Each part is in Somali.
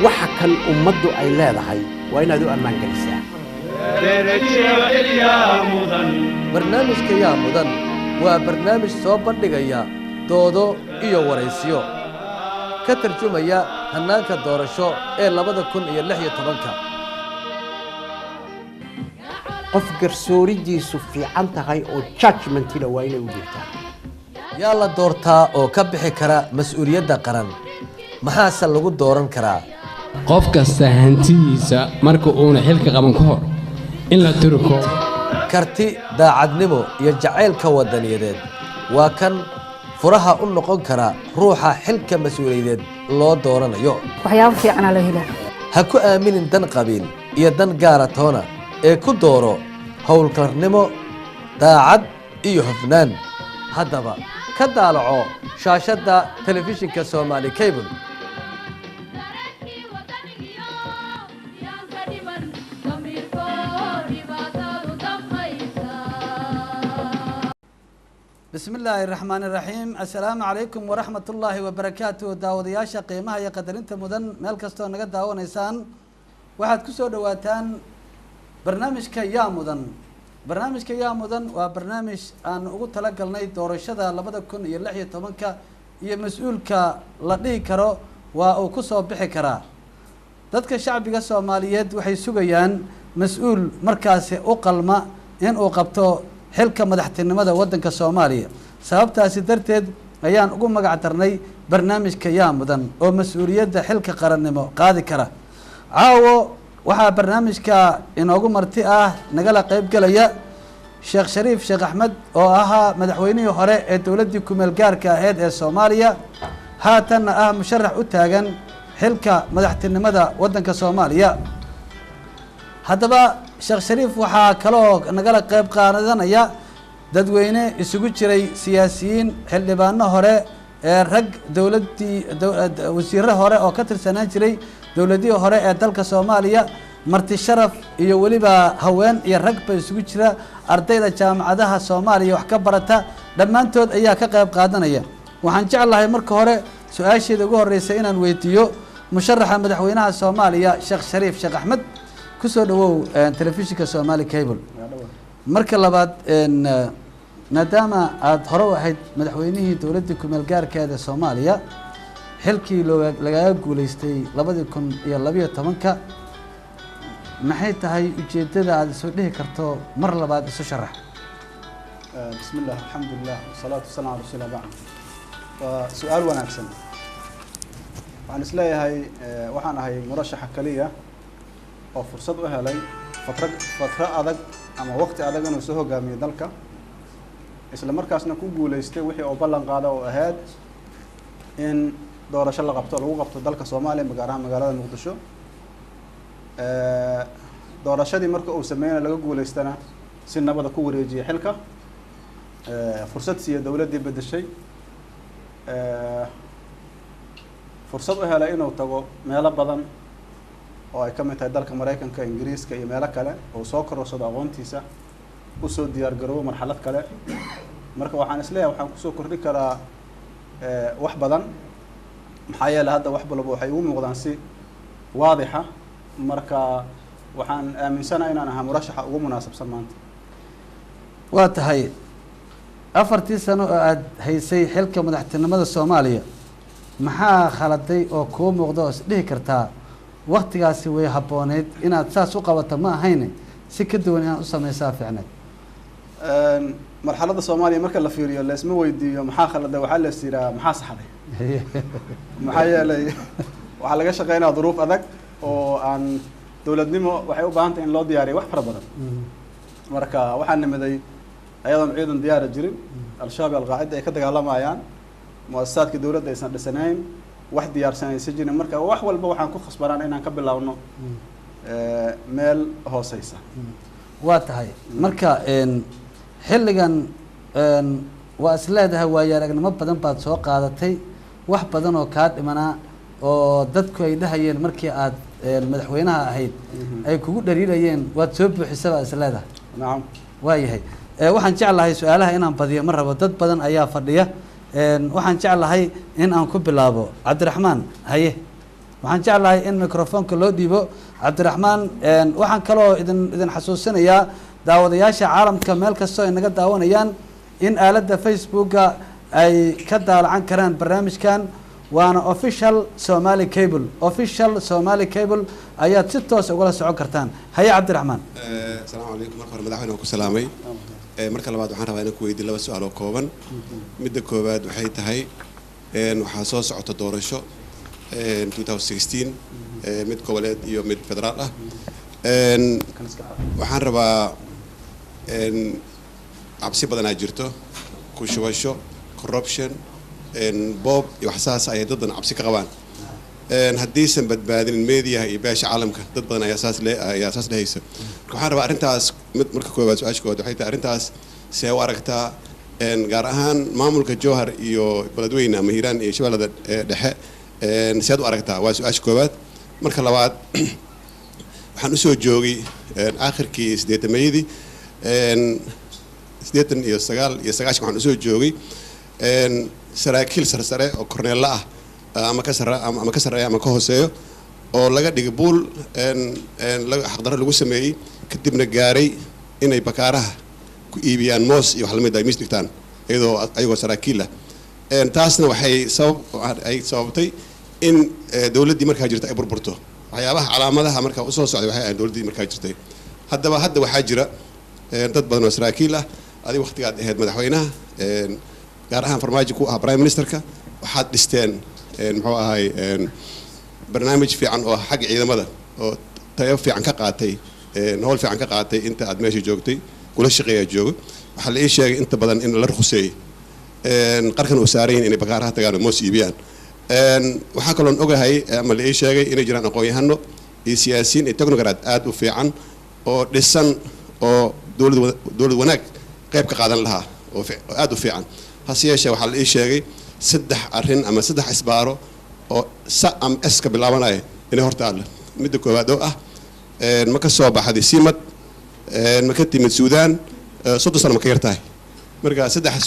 waxa kan ummaddu ay leedahay waa inaad u ammaan gelisaa barnaamijka yaa mudan waa barnaamij soo bandhigaya doodo iyo waraysiyo ka tarjumaya hannaanka doorasho ee 2016 qof garsooridiisu fiican tahay oo judgmentina waa inay u jirtaa yaa la doortaa oo ka bixi kara mas'uuliyadda qaran maxaase lagu dooran karaa qof kasta hantidiisa marka uuna xilka qaban ka hor in la turko karti daacadnimo iyo jacaylka wadaniyadeed waa kan furaha u noqon kara ruuxa xilka mas'uuliyadeed loo dooranayo waxyaabo fiican la helaa ha ku aaminin dan qabiil iyo dan gaara toona ee ku dooro howlkarnimo daacad iyo hufnaan haddaba ka daalaco shaashadda telefishinka Somali Cable بسم الله الرحمن الرحيم السلام عليكم ورحمة الله وبركاته داودياشا قيمها يا قدرنت مدن ميل كستو نغا داونيسان waxaad ku soo dhawaataan barnaamijka yaa mudan barnaamijka yaa mudan waa barnaamij aan ugu tala galnay doorashada 2016 iyo mas'uulka la dhigi karo waa uu ku soo bixi karaa dadka shacbiga Soomaaliyeed waxay sugayaan mas'uul markaas u qalma in uu qabto xilka madaxtinimada wadanka Soomaaliya sababtaasi darteed ayaan ugu magac darnay barnaamijka yaa mudan oo mas'uuliyadda xilka qarannimo qaadi kara caawo waxaa barnaamijka inoogu marti ah nagala qayb galaya Sheekh Shariif Sheekh Axmed oo ahaa madaxweynihii hore ee dawladda kumeel gaarka ahayd ee Soomaaliya haatan ah musharax u taagan xilka madaxtinimada wadanka Soomaaliya haddaba Sheekh Shariif waxaa kaloo nagala qayb qaadanaya dadweyne isugu jiray siyaasiyiin xildhibaano hore ee rag dawladii wasiirro hore oo ka tirsanaan jiray dawladii hore ee dalka Soomaaliya marti sharaf iyo waliba haween iyo rag ba isugu jira ardayda jaamacadaha Soomaaliya wax ka barata dhamaantood ayaa ka qayb qaadanaya waxaan jeclahay marka hore su'aasheeda ugu horeysay inaan weydiiyo musharaxa madaxweynaha Soomaaliya Sheekh Shariif Sheekh Axmed ku soo dhawow telefishinka Somali Cable marka labaad maadaama aad hore u ahayd madaxweynihii dawladda kumeel gaarkeeda Soomaaliya xilkii laga guuleystay 2012 maxay tahay ujeedada aad soo dhihi karto mar labaad isu sharax bismillah alxamdulillah wasalaatu wasalaamu ala rasuulillah bacd waa su'aal wanaagsan waxaan isleeyahay waxaan ahay murashaxa kaliya oo fursad u helay fatro adag ama waqti adag inuu soo hogaamiyo dalka isla markaasna ku guuleystay wixii oo ballan qaada oo ahayd in doorasho lagu qabto dalka Soomaaliya gaar ahaan magaalada Muqdisho doorashadii marka uu sameeyay laga guuleystana si nabad ku wareejiyay xilka fursad siya dawladii bedeshay fursad u helay inuu tago meelo badan oo ay ka mid tahay dalka Mareykanka Ingiriiska iyo meelo kale oo soo korsado aqoontiisa u soo diyaar garoobo marxalad kale marka waxaan isleeyahay waxaan ku soo kordhi karaa wax badan maxaa yeelay hadda wax walba waxay ugu muuqdaan si waadixa marka waxaan aaminsanahay inaan ahaa murashaxa ugu munaasabsan maanta waa tahay afartii sano oo aad haysay xilka madaxtinimada Soomaaliya maxaa khaladay oo ku muuqdo is dhihi kartaa waqtigaasi way habooneed inaad saas u qabato ma ahayn si ka duwan inaad u sameeysaa fiicneed marxaladda Soomaaliya marka la fiiriyo la isma weydiiyo maxaa khaladay waxa la isiraa maxaa saxday maxaa yeelay waxa laga shaqeynaa duruuf adag oo aan dawladnimo waxay u baahan tahay in loo diyaariyo wax fara badan marka waxaan nimaday ayadoon ciidan diyaar jirin al-shabaab al-qaacida ay ka dagaalamayaan muassasaadka dawladda aysan dhisanayn wax diyaarsanaysa jirin marka wax walba waxaan ku khasbanaan inaan ka bilaawno meel hooseysa waa tahay marka xilligan waa isleedahay waayo-aragnimo badan baad soo qaadatay wax badan oo kaa dhimanaa oo dadku ay dhahayeen markii aad madaxweynaha ahayd ay kugu dhariirayeen waad soo buuxisaba isleedahay nacam waayahay waxaan jeclahay su'aalaha inaan badiyo ma rabo dad badan ayaa fadhiya waxaan jeclahay in aan ku bilaabo Cabdiraxmaan haye waxaan jeclahay in microfoonka loo dhiibo cabdiraxmaan. waxaan kaloo idin xasuusinayaa daawadayaasha caalamka meel kastoo ay naga daawanayaan in aaladda facebooka ay ka daalacan karaan barnaamijkan, waana official Somali Cable, official Somali Cable ayaad si toos ugala socon kartaan. haye cabdiraxmaan. asalaamu calaykum. marka hore madaxweyne waan ku salaamay. marka labaad waxaan rabaa inaan ku weydiin 2 su'aal oo kooban. midda koowaad waxay tahay waxaa soo socota doorasho 2016 mid goboleed iyo mid federaal ah. waxaan rabaa cabsi badanaa jirto, ku shubasho, corruption, boob iyo waxsaas ayay dad badan cabsi ka qabaan. haddiisan badbaadinin meediyaha iyo beesha caalamka dad badan ayaa saas dhehaysa. waxaan rabaa arrintaas marka koowaad su-aasha koowaad waxay tahay arrintaas see u aragtaa gaar ahaan maamulka jowhar iyo beledweyne ama hiiraan iyo shabeellada dhexe seed u aragtaa? waa su-aasha koowaad. marka labaad waxaan usoo joogay aakhirkii 80-meeyadii 89 iyo 90 waxaan usoo joogay saraakiil sarsare oo korneello ah ama ka sarreeya ama ka hooseeyo oo laga dhigay buul xaqdarro lagu sameeyey, kadibna gaaray inay bakaaraha ku iibiyaan moos iyo wax lamid ah miis dhigtaan ayagoo saraakiil ah. taasna waxay sababtay in dawladdii markaa jirta ay burburto. waxyaabaha calaamadaha markaa usoo socday waxay ahayd dawladdii markaa jirtay. hadda waxaa jira dad badan oo saraakiil ah. adiga waqtigaad ahayd madaxweynaha, gaar ahaan farmaajo ku ah prime ministerka, waxaad dhisteen muxuu ahay barnaamij fiican oo xagga ciidamada oo tayo fiican ka qaatay, howl fiican ka qaatay inta aad meesha joogtay, kula shaqeeyaa jooga. waxaa la ii sheegay inta badan in la ruqseeyey qarkan uu saaran yihiin inay bakaaraha tagaan oo moos iibiyaan. waxaa kaloon ogahay ama la ii sheegay inay jiraan aqoon-yahano iyo siyaasiyiin iyo technocrat aad u fiican oo dhisan oo dowlad wanaag qayb ka qaadan lahaa oo aad u fiican. hase yeeshee waxaa la ii sheegay 3 arrin ama 3 isbaaro oo sa am s ka bilaabanaya inay hortaalla. midda koowaad oo ah ma ka soo baxday simad, ma ka timid suudaan, 30 sano ma ka yar tahay. marka 3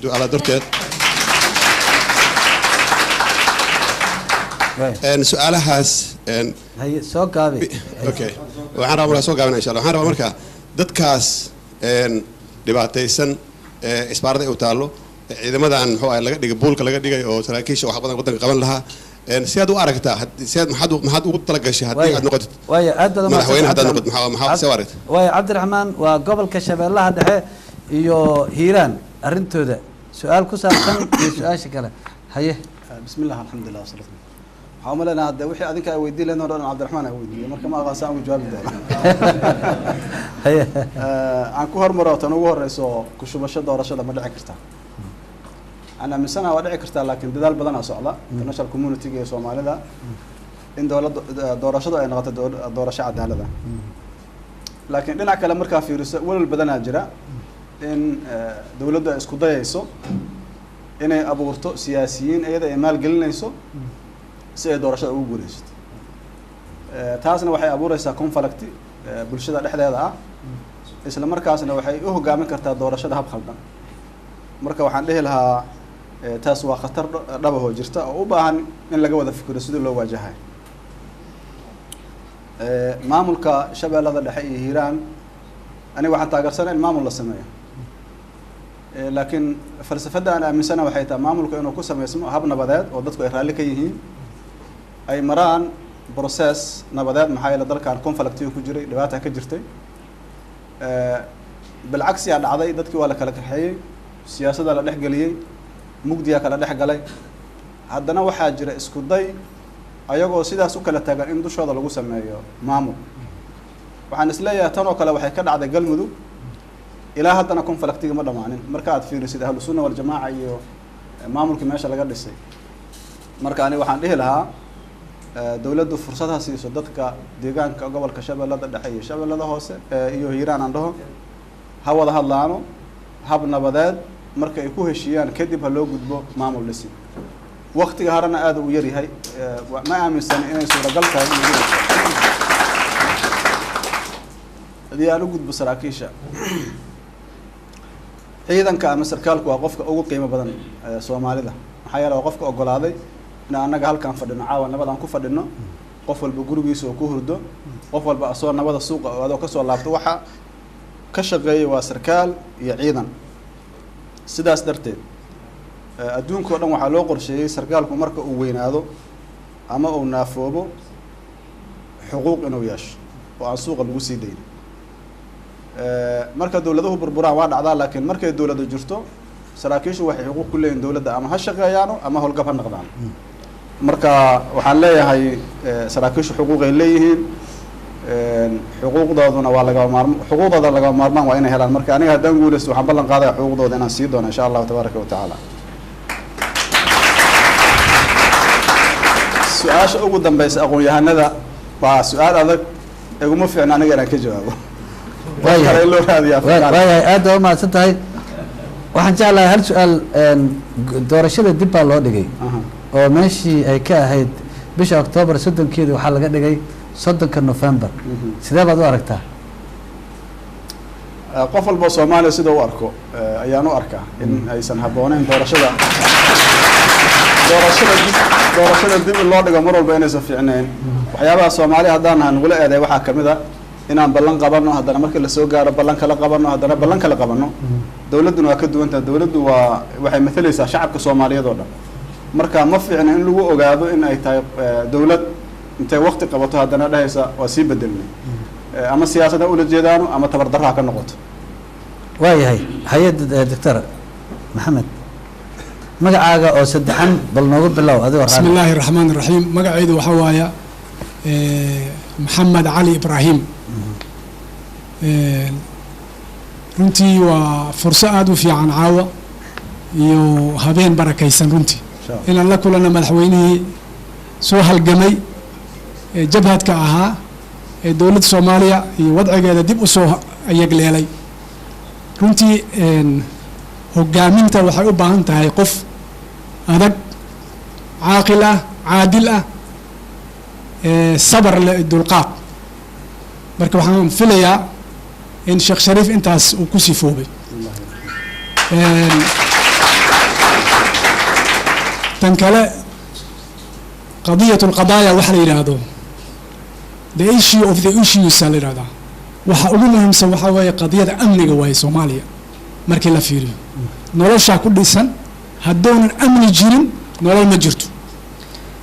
su'aal darteed su'aalahaas haye soo gaabi. okay waxaan rabaa soo gaabina insha Allah. waxaan rabaa marka dadkaas dhibaataysan isbaarada ay u taalo ciidamadan muxuu ahay laga dhigay buulka laga dhigay oo saraakiisha wax badan wadanka qaban lahaa. sidaad u aragtaa maxaad ugu talagashay haddii aad noqotid madaxweyne haddaad noqotid maxaa see u aragtay? waayo cabdiraxmaan, waa gobolka shabeellaha dhexe iyo hiiraan arrintooda su-aal ku saabsan iyo su-aasha kale. haye. bismi illah alxamdulilah wasalaatu waxaa umaleynaa hadde wixii adinka ay weydiin lahayn oo dhan cabdiraxmaan ay weydiiyey, marka ma aqaan saan ugu jawaabi doono. haye. aan ku hormaro tan ugu horeyso ku shubasho doorashada ma dhici kartaa? أنا من سنة وضعي كرتا لكن بدال بدنا صعدة international community جي سومالي ذا إن دورة شدة أنا قط دورة شعب هذا ذا لكن لنا كلام مركا في رس ولا البدنا جرا إن دولة إسكودية يسو إن أبو غرتو سياسيين أيضا إمال قلنا يسو سي دورة شدة وجودست تاسنا وحي أبو رئيس كونفلكتي بالشدة الحدة هذا إسلام مركزنا وحي جامع كرتا دورة شدة هب خلنا مركا وحن له لها taas waa khatar dhabaho jirta oo u baahan in laga wada fikiro sidii loo waajahay. maamulka shabeellada dhexe iyo hiiraan aniga waxaan taageersanahay in maamul la sameeyo, laakiin falsafada aan aaminsanahay waxay tahay maamulka inuu ku sameysmo hab nabadeed oo dadku ay raalli ka yihiin, ay maraan process nabadeed. maxaa yeelay dalkan conflict ku jiray, dhibaata ka jirtay, bilcagsi aa dhacday, dadkii waa la kala kaxeeyey, siyaasadda la dhex geliyey, mugdiyaa kala dhex galay. haddana waxaa jira isku day ayagoo sidaas u kala tagan in dushooda lagu sameeyo maamul. waxaan isleeyahay tan oo kale waxay ka dhacday galmudug, ilaa haddana conflictiga ma dhamaanin marka aad fiirisid ahlu sunna wal jamaaca iyo maamulkii meesha laga dhisay. marka aniga waxaan dhihi lahaa dawladdu fursad ha siiso dadka deegaanka gobolka shabeellada dhexe iyo shabeellada hoose iyo hiiraan aan dhaho, ha wada hadlaano hab nabadeed. marka ay ku heshiiyaan kadib ha loo gudbo maamul dhisi. waqtiga harana aad u yar yahay, ma aaminsan inay suuragal tahay hadii aan u gudbo saraakiisha. ciidanka ama sarkaalku waa qofka ugu qiimo badan Soomaalida, maxaa yeelay waa qofka ogolaaday in annaga halkaan fadhino caawa nabadaan ku fadhino qof walba gurigiisa oo ku hurdo qof walba asoo nabada suuqa oo adoo kasoo laabto waxa ka shaqeeya waa sarkaal iyo ciidan sidaas darteed adduunka oo dhan waxaa loo qorsheeyey sarkaalku marka uu weynaado ama uu naafoobo xuquuq inuu yeesho oo aan suuqa lagu sii dayn marka dawladuhu burburaan waa dhacdaa laakiin markay dawladda jirto saraakiishu waxay xuquuq ku leeyihin dawladda ama ha shaqeeyaano ama howlgab ha noqdaan marka waxaan leeyahay saraakiishu xuquuqay leeyihiin xuquuqdooduna waa xuquuqdooda lagama maarmaan waa inay helaan marka aniga haddaan guulaysto waxaan ballan qaadaya xuquuqdooda inaan sii doono insha allahu tabaaraka wa tacaala su-aasha ugu dambeysa aqoon-yahanada waa su-aal adag iguma fiicna aniga inaan ka jawaabo waayahay aad baa umahadsan tahay waxaan jeclahay hal su-aal doorashada dib baa loo dhigay oo meeshii ay ka ahayd bisha octoobar 30keeda waxaa laga dhigay 30 November sidee baad u aragtaa qof walba Soomaaliya sida u arko ayaan u arkaa in aysan habboonayn doorashada dib loo dhigo mar walba inaysan fiicnayn waxyaabaha Soomaaliya haddaan nagula eeday waxaa kamid ah inaan ballan qabano haddana markii la soo gaaro ballan kala qabano haddana ballan kala qabano dawladuna waa ka duwan tahay dawladdu waxay matalaysaa shacabka Soomaaliyeed oo dhan marka ma fiicna in lagu ogaado in ay tahay dawlad intay waqti qabato haddana dhahaysa waa sii bedelnay ama siyaasadda ula jeedaano ama tabardarra ka noqoto waayahay hay'adda doctor maxamed magacaaga oo saddexan bal noogu bilow adiga بسم الله الرحمن الرحيم magacaydu waxa waaya محمد علي إبراهيم runtii waa furso aad u fiican caawa iyo habeen barakaysan runtii inaan la kulano madaxweynihii soo halgamay ee jabhadka ahaa ee dowladda Soomaaliya iyo wadcigeeda dib u soo ayagleelay runtii hogaaminta waxay u baahan tahay qof adag caaqil ah caadil ah sabar leh dulqaad marka waxaan filayaa in Sheekh Shariif intaas uu ku sifoobay tan kale qadiyatu alqadaaya waxa la yiraahdo the issue of the issues la yiraahdo waxa ugu muhiimsan waxa weeye qadiyada amniga way Soomaaliya markii la fiiriyo nolosha ku dhisan haddoonan amni jirin nolol ma jirto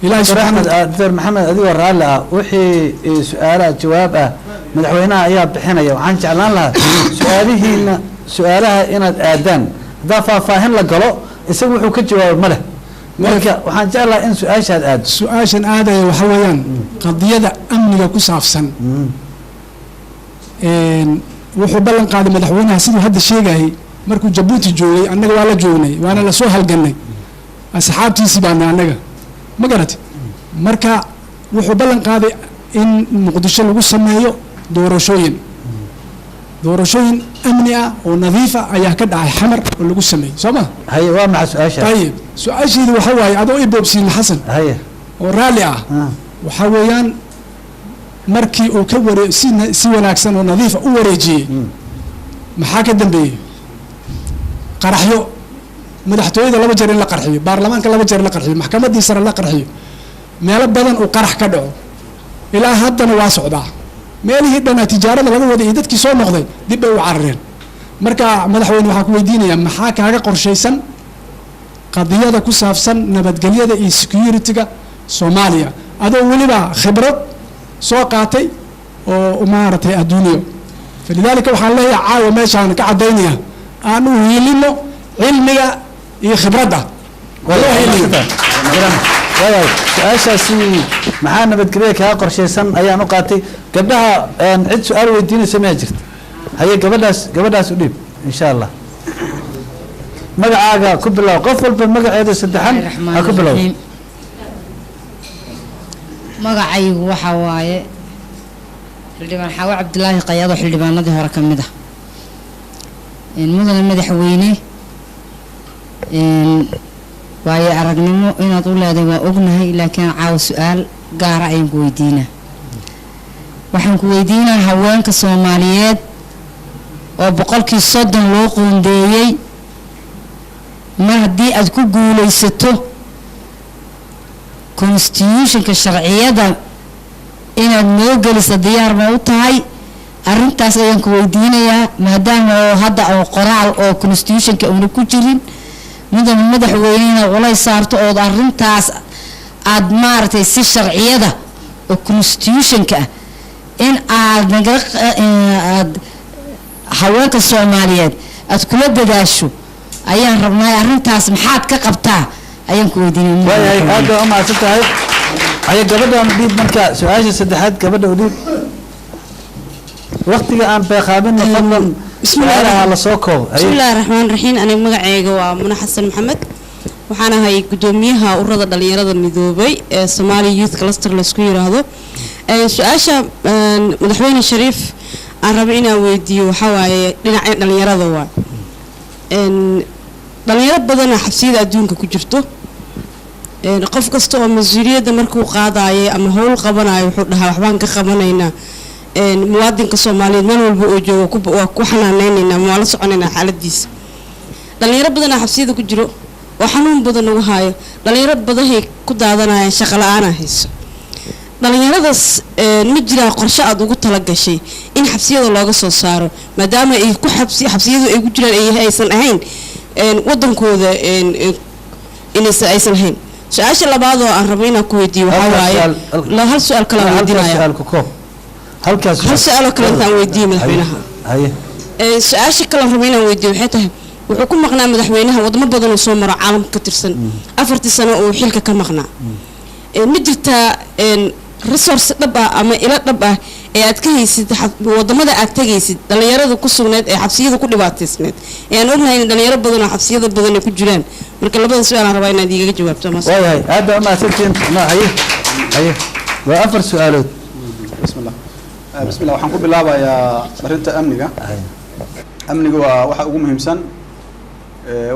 ilaahay subhanahu doctor maxamed adiga raali ah wixii su'aalaha jawaab ah madaxweynaha ayaa bixinaya waxaan jeclaan lahaa su'aalaha inaad aadaan hadaa faahfaahin la galo isagu wuxuu ka jawaabo ma leh marka waxaan jeclahay in su'aashaad aad su'aashan aadaya waxa weeyaan qadiyada amniga ku saabsan wuxuu ballan qaaday madaxweynaha siduu hadda sheegayay markuu Jabuuti joogay annaga waa la joognay waana la soo halganay asxaabtiisii baan annaga ma garatay marka wuxuu ballan qaaday in Muqdisho lagu sameeyo doorashooyin amni ah oo nadiif ah ayaa ka dhacay xamar oo lagu sameeyo Soomaa haye waa maxay su'aasha tayib su'aasheedu waxa waaye adoo ibobsiin Xasan haye oo raali ah waxa weeyaan markii uu ka si wanaagsan oo nadiif u wareejiyay maxaa ka dambeeyay qaraxyo madaxtooyada laba jeer in la qarxiyo baarlamaanka laba jeer la qarxiyo maxkamadii sare la qarxiyo meelo badan oo qarax ka dhaco ilaa haddana waa socdaa meelihii dhan tijaarada laga waday dadkii soo noqday dib ay u carareen marka madaxweyne waxa ku weydiinaya maxaa kaaga qorshaysan qadiyada ku saabsan nabadgelyada iyo security-ga Soomaaliya adoo waliba khibrad soo qaatay oo maartay adduunyo falidaalika waxaan leeyahay caawa meeshaan ka cadeynaya aanu hiilino cilmiga iyo khibradda waayahay su-aashaasi maxaa nabadgelyada kaga qorshaysan ayaan u qaatay gabdhaha cid su-aal weydiinaysa miyaa jirta haye gabadhaas u dhiib insha allah magacaaga ku bilow qof walba magaceeda saddexan ha ku bilow magacaygu waxa waaye xildhibaan xaawo cabdilaahi qayaado xildhibaanadii hore ka mid ah mudane madaxweyne waayo aragnimo inaad u leedahay waa ognahay laakiin caawa su-aal gaara ayaan ku weydiinaa waxaan ku weydiinaa haweenka Soomaaliyeed oo 30% loo qoondeeyay ma haddii aad ku guulaysato constitutionka sharciyada inaad noo gelisa diyaar ma u tahay arrintaas ayaan ku weydiinayaa maadaama oo hadda oo qoraal oo constitutionka uuna ku jirin madaxweyne inaad culays saarto ood arrintaas aad maaragtay si sharciyada oo constitutionka ah in aad aad haweenka Soomaaliyeed aad kula dadaasho ayaan rabnaa arrintaas maxaad ka qabtaa ayaan ku weydiinay way aad u mahadsantahay ay gabadha dib marka su'aasha saddexaad gabadha dib waqtiga aan beeqaabin fadlan bismillaah la soo koob bismillaahir rahmaanir rahiim aniga magacayga waa Muna Xasan Maxamed waxaan ahay gudoomiyaha ururada dhalinyarada midoobay ee Somali Youth Cluster la isku yiraahdo su'aasha madaxweyne Shariif aan rabo inaan weydiiyo waxa waaye dhinaca dhalinyarada waa dhalinyaro badan oo xabsiyada adduunka ku jirto qof kasta oo mas'uuliyadda markuu qaadayo ama hawl qabanayo wuxuu dhahaa waxbaan ka qabanaynaa muwaadinka Soomaaliyeed meel walba oo joogo waa ku xanaaneynaa ma la soconaynaa xaaladiisa dhalinyaro badan oo xabsiyada ku jiro oo xanuun badan ugu haayo dhalinyaro badan ay ku daadanayaan shaqo la'aan hayso dhalinyaradaas ma jiraan qorshe aad ugu tala gashay in xabsiyada looga soo saaro maadaama ay ku xabsiyadu ay ku jiraan ay aysan ahayn wadankooda aysan ahayn su'aasha labaad oo aan rabo inaan ku weydiiyo waxa waaye hal su'aal kale aan weydiinayaa halkaas hal su'aal kale aan weydiiyo madaxweynaha su'aasha kale aan rabo inaan weydiiyo waxay tahay wuxuu ku maqnaa madaxweynaha wadamo badan oo soo maro caalamka ka tirsan 4 sano oo xilka ka maqnaa ma jirtaa resource dhab ah ama ila dhab ah ee aad ka haysid wadamada aad tagaysid dhalinyarada ku sugneed ee xabsiyada ku dhibaataysneed ee aan ognahay in dhalinyaro badan oo xabsiyada badan ay ku jiraan marka labada su'aal aan rabaa inaad iiga jawaabto ma way aad ma santiin ma haye waa 4 su'aalood bismillah waxaan ku bilaabayaa arinta amniga waa waxa ugu muhiimsan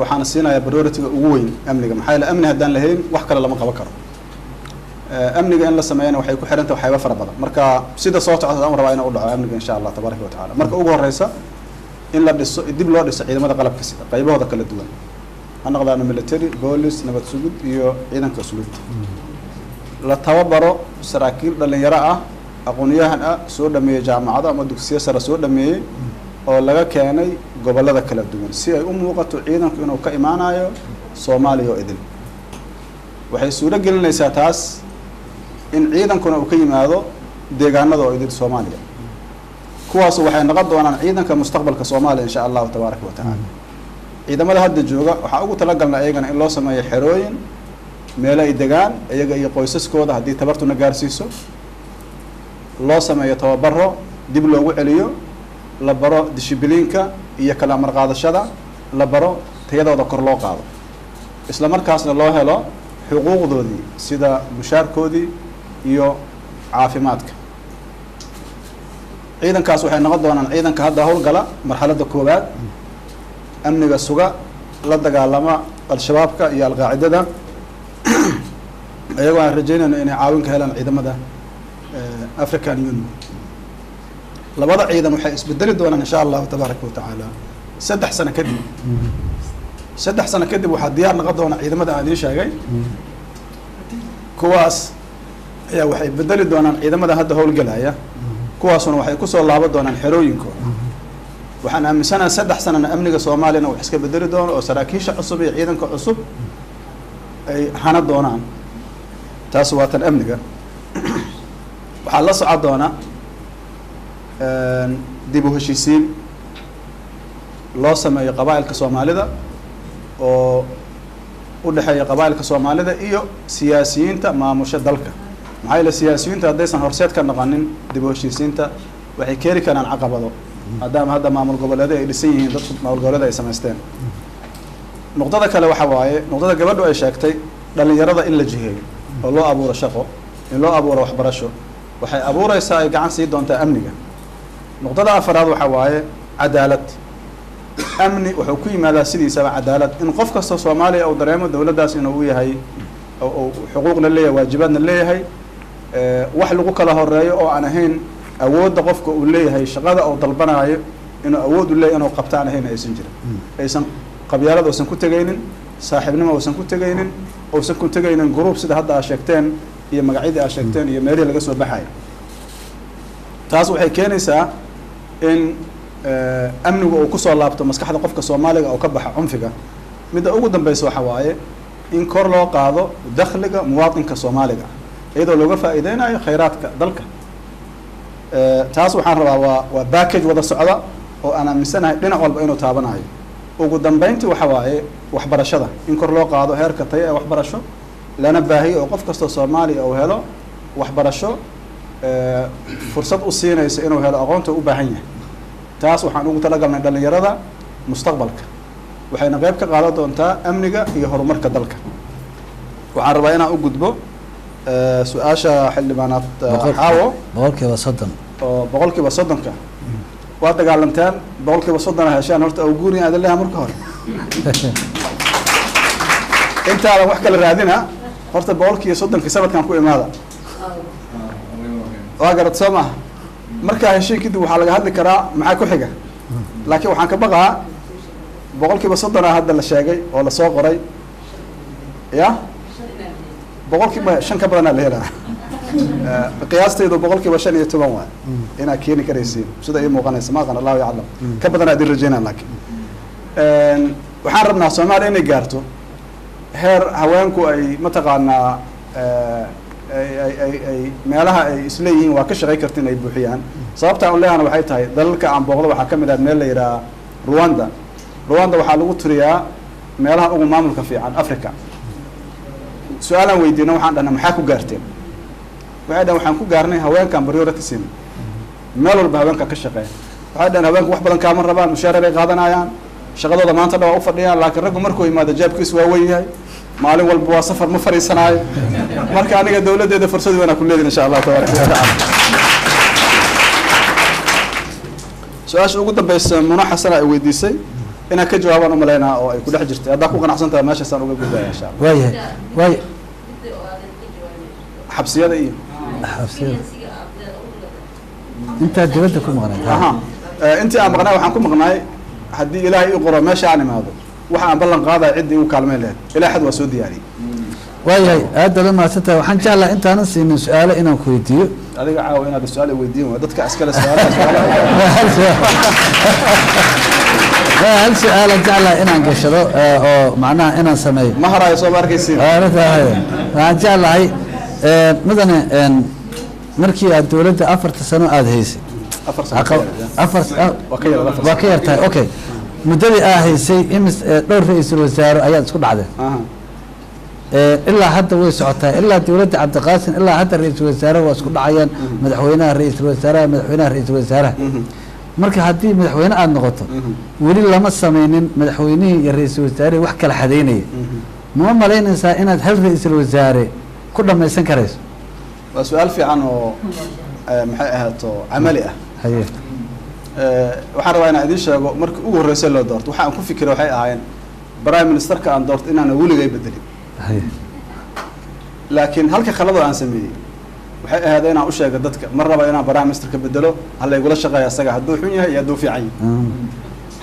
waxaan siinayaa priority-ga ugu weyn amniga maxaa la amni hadaan lahayn wax kale lama qaban karo amniga in la sameeyana waxay ku xirantahay waxayba fara badan marka sida soo socda aan rabaa inaan u dhaco amniga insha Allah tabaaraka wa taala marka ugu horeysa in la dhiso dib loo dhiso ciidamada qalabka sida qaybahooda kala duwan ha noqdaan military police nabad sugid iyo ciidanka asluubta la tababaro saraakiil dhalinyaro ah aqoonyahan ah soo dhameeyay jaamacado ama dugsiyo sare soo dhameeyay oo laga keenay gobolada kala duwan si ay u muuqato ciidanku inuu ka imaanayo Soomaaliya oo idil waxay suura gelinaysaa taas in ciidankuna uu ka yimaado deegaanada oo idil Soomaaliya kuwaas waxay noqon doonaan ciidanka mustaqbalka Soomaaliya insha Allah tabaaraka wa taala ciidamada hadda jooga waxa ugu talagalnaa ayagana in loo sameeyo xerooyin meel ay degaan iyaga iyo qoysaskooda hadii tabartuna gaarsiiso loo sameeyo tababaro dib loogu celiyo la baro dishibiliinka iyo kala marqaadashada la baro tayadooda kor loo qaado isla markaasna loo helo xuquuqdoodii sida mushaarkoodii iyo caafimaadka ciidankaas waxay noqon doonaan ciidanka hadda howlgala marxaladda koowaad amniga suga la dagaalama al-shabaabka iyo al-qaacidada ayagoo aan rajaynayno inay caawin ka helaan ciidamada African Union labada ciidan waxay isbedeli doonaan insha Allah tabaaraka wa taala 3 sano kadib 3 sano kadib waxa diyaar noqon doona ciidamada aan idin sheegay kuwaas ayaa waxay bedeli doonaan ciidamada hadda howlgalaya kuwaasuna waxay ku soo laaban doonaan xerooyinkooda waxaan aaminsanahay 3 sano amniga Soomaaliya wax iska bedeli doono oo saraakiisha cusub iyo ciidanka cusub ay hana doonaan taas waa tan amniga waxaa la socon doona dib u heshiisiin loo sameeyo qabaa'ilka Soomaalida oo u dhaxeeya qabaa'ilka Soomaalida iyo siyaasiyiinta maamusha dalka maxay la siyaasiyiinta hadaysan horseed ka noqonin dib u heshiisiinta waxay keeni karaan caqabado maadaama hadda maamul goboleedyada ay dhisan yihiin dadku maamul goboleedyada ay sameysteen nuqdada kale waxa waaye nuqdada gabadhu ay sheegtay dhalinyarada in la jiheeyo oo loo abuuro shaqo in loo abuuro waxbarasho waxay abuuraysaa ay gacan sii doontaa amniga nuqdada afraad waxa waaye cadaalad amni wuxuu ku yimaadaa sidiisaba cadaalad in qof kasta Soomaaliya uu dareemo dawladdaas inuu u yahay oo xuquuqna leeyahay waajibaadna leeyahay wax lagu kala horeeyo oo aan ahayn awoodda qofka uu leeyahay shaqada uu dalbanayo inuu awood u leeyahay inuu qabtaan ahayn aysan jirin aysan qabyaalad aysan ku tagaynin saaxiibnimo aysan ku tagaynin uusan ku tegaynin group sida hadda aad sheegteen iyo magacyadii aad sheegteen iyo meelihii laga soo baxaya taas waxay keenaysaa in amnigu uu kusoo laabto maskaxda qofka Soomaaliga oo ka baxa cunfiga midda ugu dambaysa waxa waaye in kor loo qaado dakhliga muwaadinka Soomaaliga iyadoo looga faa'iideynayo khayraadka dalka taas waxaan rabaa waa package wada socda oo aan aaminsanahay dhinac walba inuu taabanayo ugu dambeyntii waxa waaye waxbarashada in kor loo qaado heerka tayo ee waxbarasho lana baahiyo oo qof kasta Soomaali uu helo waxbarasho fursad u siinaysa inuu helo aqoonta u baahan yahay taas waxaan ugu talagalnay dhalinyarada mustaqbalka waxayna qayb ka qaadan doontaa amniga iyo horumarka dalka waxaan rabaa inaan u gudbo su-aasha xildhibaanaad xaawo boqolkiiba 30 oo boqolkiiba 30ka waa dagaalantaan boqolkiiba 30 heshaan horta ugu guurin aad leeyahay marka hore inta aan wax kala raadina horta boqolkiiba 30 sanadkan ku imaada waa garad Soomaa marka heshiin kadib waxaa laga hadli karaa maxaa ku xiga laakiin waxaan ka baqaa boqolkiiba 30 hadda la sheegay oo la soo qoray ya boqolkiiba 5 ka badan la helaa qiyaasteedu boqolkiiba 15 waa inaa keeni karaysiin sida ay muuqanaysa ma qana Allahu yaclam ka badan aad rajaynaa laakiin waxaan rabnaa Soomaaliya inay gaarto heer haweenku ay mataqaanaa ay meelaha ay isleeyihiin waa ka shaqay kartiin ay buuxiyaan sababta aan leeyahay waxay tahay dalalka aan booqdo waxaa ka mid ah meel la yiraahdo Rwanda waxaa lagu tiriyaa meelaha ugu maamulka fiican Afrika su'aalan weydiina waxaan dhahnaa maxaa ku gaarteen waxay dhahan waxaan ku gaarnay haweenkan priority siin meel walba haweenka ka shaqeeya waxay dhahan haweenku wax badan kaama rabaan mushaar ay qaadanayaan shaqadooda maanta dhawa u fadhiyaan laakiin raggu markuu yimaado jaabkiisu waa weyn yahay maalin walba waa safar ma fariisanaayo marka aniga dawladeeda fursad weyn aan ku leeyahay insha Allah tabaaraka wa taala su-aasha ugu dambaysa Muna Xasan ay weydiisay inaan ka jawaabaan u maleynaa oo ay ku dhex jirtay hadda ku qanacsan tahay meeshaas aan uga gudbaya insha Allah waay xabsiyada iyo inta dawladda ku maqnay intii aan maqnay waxaan ku maqnay haddii ilaahay ii qoro meesha aan imaado waxa aan ballan qaadaa ciddii u kaalmeyn lahayd ilaa xad waa soo diyaariyey waayahay aad la maasanta waxaan jeclaa intaanan siinin su'aalo inaan ku weydiiyo adiga caawa inaad su'aal weydiin waa dadka askale hal su'aal jeclaa inaan gashado oo macnaha inaan sameeyo ma harayo soo arkaysiin waxaan jeclahay mudane markii aad dawladda 4 sano aad haysay 4 sano waa ka yartahay okay muddadii aad haysay imis dhowr ra'iisul wasaare ayaad isku dhacday ilaa hadda way socotaa ilaa dawladda Cabdiqaasim ilaa hadda ra'iisul wasaare waa isku dhacayaan madaxweynaha ra'iisul wasaaraha marka haddii madaxweyne aad noqoto weli lama sameynin madaxweynihii iyo ra'iisul wasaare wax kala xadeynaya ma malaynaysaa inaad hal ra'iisul wasaare ku dhamaysan karayso waa su'aal fiican oo maxay ahaato amali ah haye waxaan rabaa inaan idin sheego markii ugu horeysay loo doorto waxa aan ku fikiray waxay ahaayeen prime ministerka aan doorto inaan weligay bedelin laakiin halka khaladoo aan sameeyey waxay ahayd inaan u sheego dadka mar raba inaan prime ministerka bedelo hal igula shaqeeyo asaga hadduu xun yahay iyo hadduu fiican yahay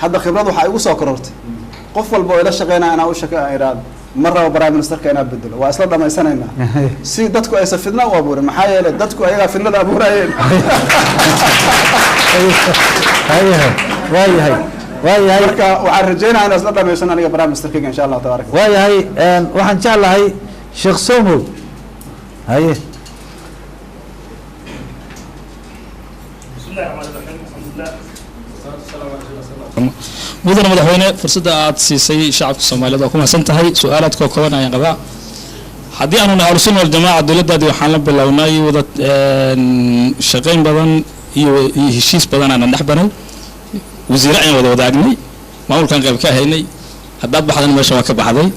hadda khibrad waxaa igu soo korortay qof walba oo ila shaqeynaya inaan u shaqeeyo iraado mar raba prime ministerka inaan bedelo waa isla dhamaysanaynaa si dadku aysan fidna u abuurin maxaa yeelay dadku ayagaa fidnada abuurayeen waayahay marka waxaan rajaynayaa inaan isla dhamaysan aniga prime ministerkayga insha Allah tabaaraka waayahay waxaan jeclahay Sheekh Somow haye mudane madaxweyne fursadda aad siisay shacabka Soomaaliyeed waa ku mahadsan tahay su'aalaad kooban ayaan qabaa haddii aanu nahay Ahlusunna wal Jamaaca dawladdaadii waxaan la bilownay wada shaqayn badan iyo heshiis badan aan dhex banay wasiir ayaan wada wadaagnay maamulkan qayb ka haynay haddaad baxdan meesha waa ka baxday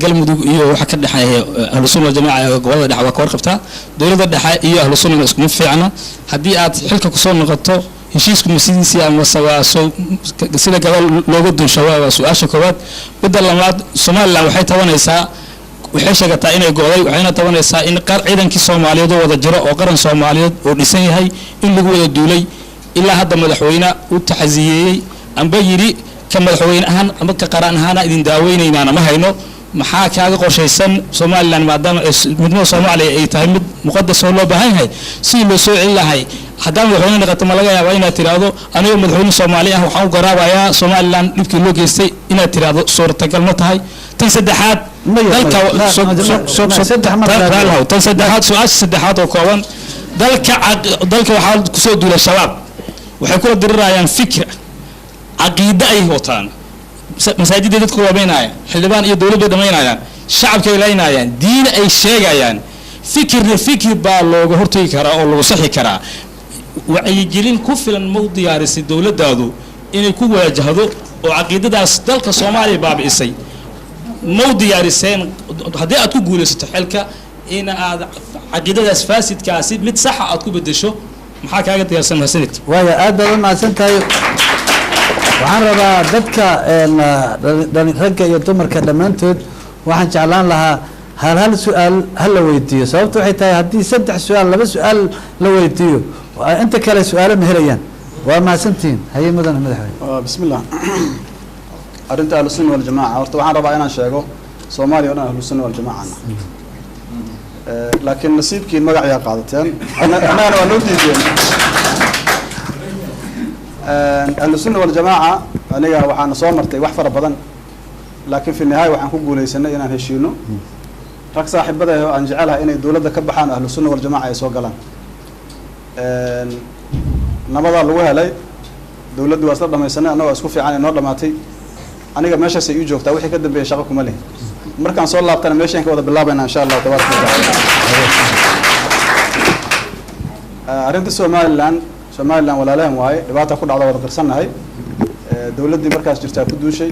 galmudug iyo waxa ka dhaxeeya Ahlusunna wal Jamaaca gobolada dhexe waa ka warqabtaa dawladda dhexe iyo Ahlusunna isku mid fiicana haddii aad xilka ku soo noqoto heshiisku masidiisa ama sawaaso sida gabal looga dunshawaaba su'aasha koowaad badal lamaad Soomaaliland waxay tabanaysaa waxay sheegataa inay gooday waxayna tabanaysaa in ciidankii Soomaaliyeed oo wada jiro oo qaran Soomaaliyeed oo dhisan yahay in lagu wada duulay ilaa hadda madaxweyne uu taxaziyeeyay amba yiri ka madaxweyne ahaan ama ka qaran ahaan idin daaweynayna ma hayno maxaa kaaga qorshaysan Somaliland maadaama midnimada Soomaaliya ay tahay mid muqadas oo loo baahan yahay si loo soo celin lahay haddaan madaxweyne noqoto ma laga yaabaa inaad tiraahdo aniga madaxweyne Soomaali ah waxaan u garaabayaa Somaliland dhibkii loo geystay inaad tiraahdo suurtagal ma tahay tan saddexaad tan saddexaad su'aasha saddexaad oo kooban dalka waxaa ku soo duulay shabaab waxay kula dirirayaan fikir caqiide ay wataan masaajidda dadku waabeynayaan xildhibaan iyo dawladda dhamaynayaan shacabka ay leynayaan diin ay sheegayaan fikir baa looga hortagi karaa oo lagu saxi karaa wacyigelin ku filan ma u diyaarisay dawladdaadu inay ku waajahdo oo caqiidadaas dalka Soomaaliya baabi'isay ma u diyaariseen haddii aad ku guulaysato xilka in aad caqiidadaas faasidkaasi mid sax ah aad ku bedesho maxaa kaaga diyaarsan mahadsanid waaya aad baad u mahadsantahay waxaan rabaa dadka ragga iyo dumarka dhammaantood waxaan jeclaan lahaa hal su'aal hal la weydiiyo sababtu waxay tahay haddii 3 su'aal 2 su'aal la weydiiyo inta kale su'aalo ma helayaan waa mahadsantihiin haye mudane madaxweyne bismillah arrinta ahlu sunna wal jamaa horta waxaan rabaa inaan sheego Soomaaliya oo dhan ahlu sunna wal jamaa laakiin nasiibkiin magac ayaa qaadateen anagana waa loo diideen ahlu sunna wal jamaa aniga waxaan soo martay wax fara badan laakiin fi nihaaya waxaan ku guuleysanay inaan heshiino rag saaxiibada ah oo aan jecelahay inay dawladda ka baxaan ahlu sunna wal jamaa ay soo galaan nabada lagu helay dawladdu waa isla dhamaysanay anagoo isku fiican inoo dhamaatay aniga meeshaas ay u joogtaa wixii ka dambeeyay shaqo kuma leh markaan soo laabtana meeshaan ka wada bilaabayna insha Allah tabaaraka wa taala arrinta Somaliland walaalahan waaye dhibaata ku dhacda wada qarsanahay dawladdii markaas jirtaa ku duushay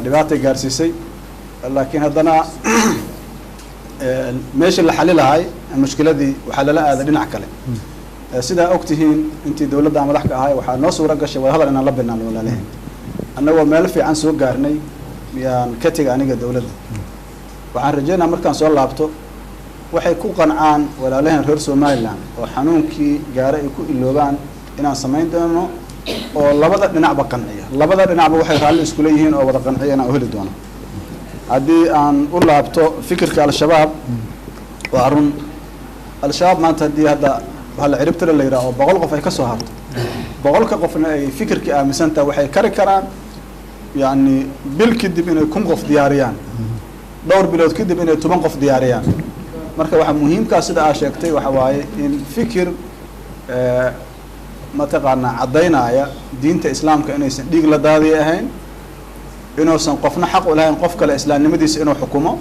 dhibaatay gaarsiisay laakiin haddana meeshii la xalilahay mushkiladii waxaa lala aaday dhinac kale sidaa ogtihiin intii dawladda madax ka ahay waxaa noo suura gashay wada hadal inaan la binaan walaalahan annagoo meel fiican soo gaarnay miyaan ka tegay aniga dawladda waxaan rajaynayaa markaan soo laabto waxay ku qancaan walaalahan reer Somaliland oo xanuunkii gaara ay ku iloobaan inaan samayn doono oo labada dhinacba qanciya labada dhinacba waxay raalli isku leeyihiin oo wada qanciya inaan heli doono haddii aan u laabto fikirka al-shabaab waa run al-shabaab maanta haddii hadda waxa la ciribtira la yiraahdo 100 qof ay ka soo harto 100 qofna ay fikirkii aaminsantaa waxay kari karaan yani bil kadib inay 1000 qof diyaariyaan dhowr bilood kadib inay 10 qof diyaariyaan marka waxa muhiimka sida aad sheegtay waxa waaye in fikir mataqaana cadeynaya diinta islaamka inaysan dhiig la daadiy ahayn inuusan qofna xaq u lahayn qof kale islaamnimadiisa inuu xukumo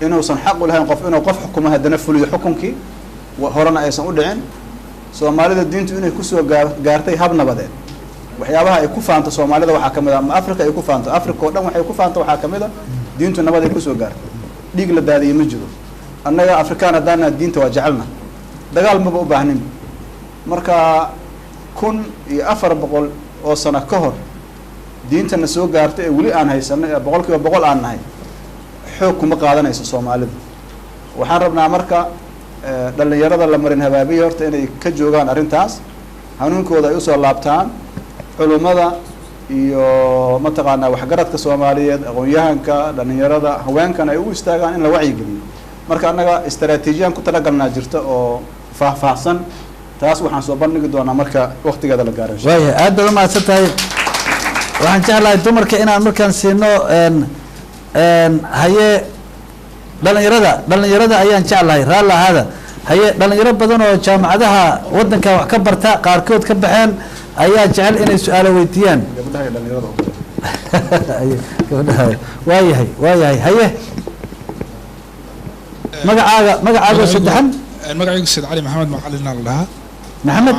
inuusan xaq u lahayn qof inuu qof xukumo haddana fuliyo xukunkii horena aysan u dhicin Soomaalida diintu inay ku soo gaartay hab nabadeed waxyaabaha ay ku faanto Soomaalida waxaa kamid ah Afrika ay ku faanto Afrika oo dhan waxay ku faanto waxaa kamid ah diintu nabad ay ku soo gaartay dhiig la daadiyo ma jiro annaga Afrikaan hadana diinta waa jecelna dagaal ma u baahnin marka 1400 oo sano ka hor diintana soo gaartay ee wali aan haysanay 100% aan nahay xoog kuma qaadanayso Soomaalida waxaan rabnaa marka dhalinyarada la marin habaabiyo horta inay ka joogaan arintaas hanuunkooda ay u soo laabtaan culumada iyo mataqaana waxgaradka Soomaaliyeed aqoon-yahanka dhalinyarada haweenkan ay u istaagaan in la wacyi geliyo marka annaga istaraatiijiyaan ku talagalnaa jirta oo faahfaahsan taas waxaan soo bandhigi doonaa marka waqtigeeda la gaaro waaya aad baad u mahadsantahay waxaan jeclahay dumarka inaan markaan siino haye dhalinyarada ayaan jeclahay raalla hada haye dhalinyaro badan oo jaamacadaha wadanka wax ka barta qaarkood ka baxeen ayaa jecel inay su'aalo weydiiyaan waayahay haye magacaaga saddexan magacaygu Said Ali Maxamed Macalin la dhahaa maxamed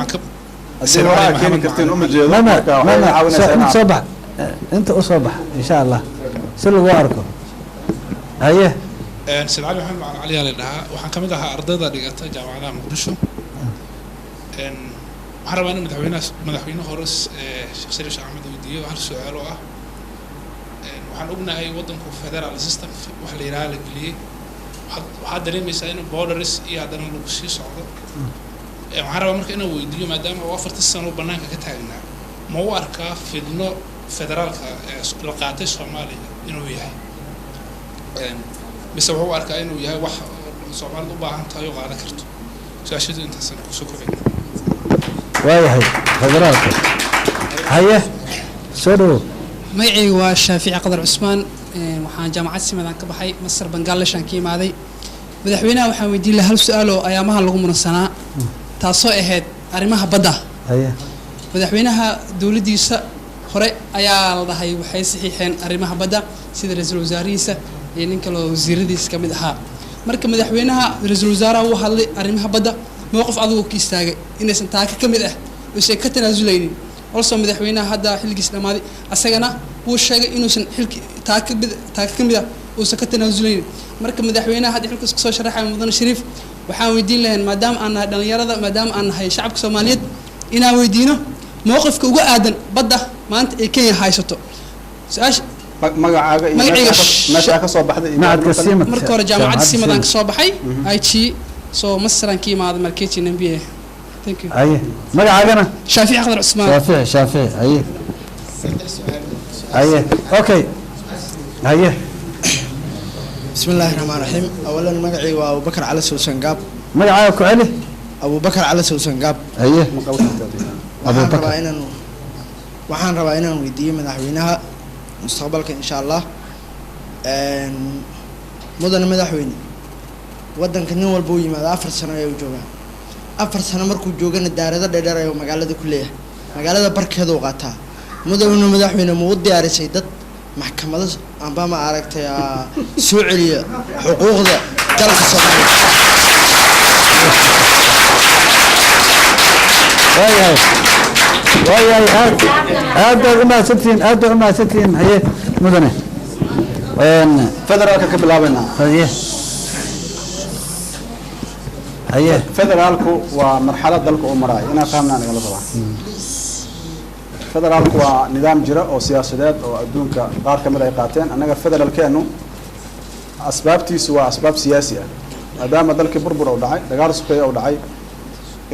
soo bax inta u soo bax insha Allah si lagu arko haye Said Ali Maxamed Macalin la dhahaa waxaan kamid ahaa ardayda dhigata jaamacadda Muqdisho waxaan rabaa in madaxweyne hore Sheekh Sharif Ahmed weydiiyo hal su'aal oo ah waxaan ognahay wadanku federal system wax la yiraahdo la geliyay waxaad dareemaysaa in borders iyo haddana lagu sii socdo waxaan rabaa marka inaan weydiiyo maadaama 40 sano banaanka ka taagnaa ma u arkaa fidno federaalka la qaatay Soomaaliya inuu yahay mise wuxuu arkaa inuu yahay wax Soomaalidu u baahan tahay oo qaadan karto su-aashadu intaasan kusoo kobay waayahay federaalka haye soo dhawo magacaygu waa Shaafici Qadar Cusmaan waxaan jaamacad Simadaan ka baxay Masar Bangladesh aan ka imaaday madaxweynaha waxaan weydiin lahaa hal su'aal oo ayaamaha lagu munasanaa taasoo ahayd arrimaha badda haye madaxweynaha dawladdiisa hore ayaa la dhahay waxay saxiixeen arrimaha badda sida ra'iisul wasaarihiisa iyo ninka loo wasiiradiisa ka mid ahaa marka madaxweynaha ra'iisul wasaaraha uu hadlay arrimaha badda mowqif adigu ka istaagay inaysan taaka ka mid ah oo ka tanaasuleynin also madaxweynaha hadda xilligiis dhamaaday asagana wuu sheegay inuusan xilki taaka ka mid ah uusan ka tanaasuleynin marka madaxweynaha hadda xilkiisa soo sharaxay mudane Shariif waxaan weydiin lahayn maadaama aan nahay dhalinyarada maadaama aan nahay shacabka Soomaaliyeed inaan weydiino mowqifka uga aadan badda maanta ay Kenya haysato su-aasha magacaaga iyo meesha ka soo baxday marka hore jaamacadda Simadaan ka soo baxay IG soo Masaraan ka imaaday markeeji MBA thank you haye magacaaga Shaafici Qadar Cusmaan Shaafici haye haye okay haye بسم الله الرحمن الرحيم اولا مقعي وابو بكر على سوسن قاب مقعي كعلي ابو بكر على سوسن قاب ايه ابو بكر waxaan rabaa inaan weydiiyo madaxweynaha mustaqbalka insha Allah mudane madaxweyne wadanka nin walba uu yimaado 4 sano ayuu joogaa 4 sano markuu joogana daarada dheer ay magaalada ku leeyahay magaalada barkeeda uu qaataa mudane madaxweyne ma u diyaarisay dad maxkamada amba ma aragtay soo celiya xuquuqda dalka Soomaaliya waayahay aad uma santiin haye mudane federaalka ka bilaabayna haye federaalku waa marxalad dalka uu marayo inaan fahamnaa nagala rabaa federaalku waa nidaam jira oo siyaasadeed oo adduunka qaar ka mid ay qaateen annaga federaalkeenu asbaabtiisu waa asbaab siyaasi ah maadaama dalkii burbur uu dhacay dagaal sukeeye uu dhacay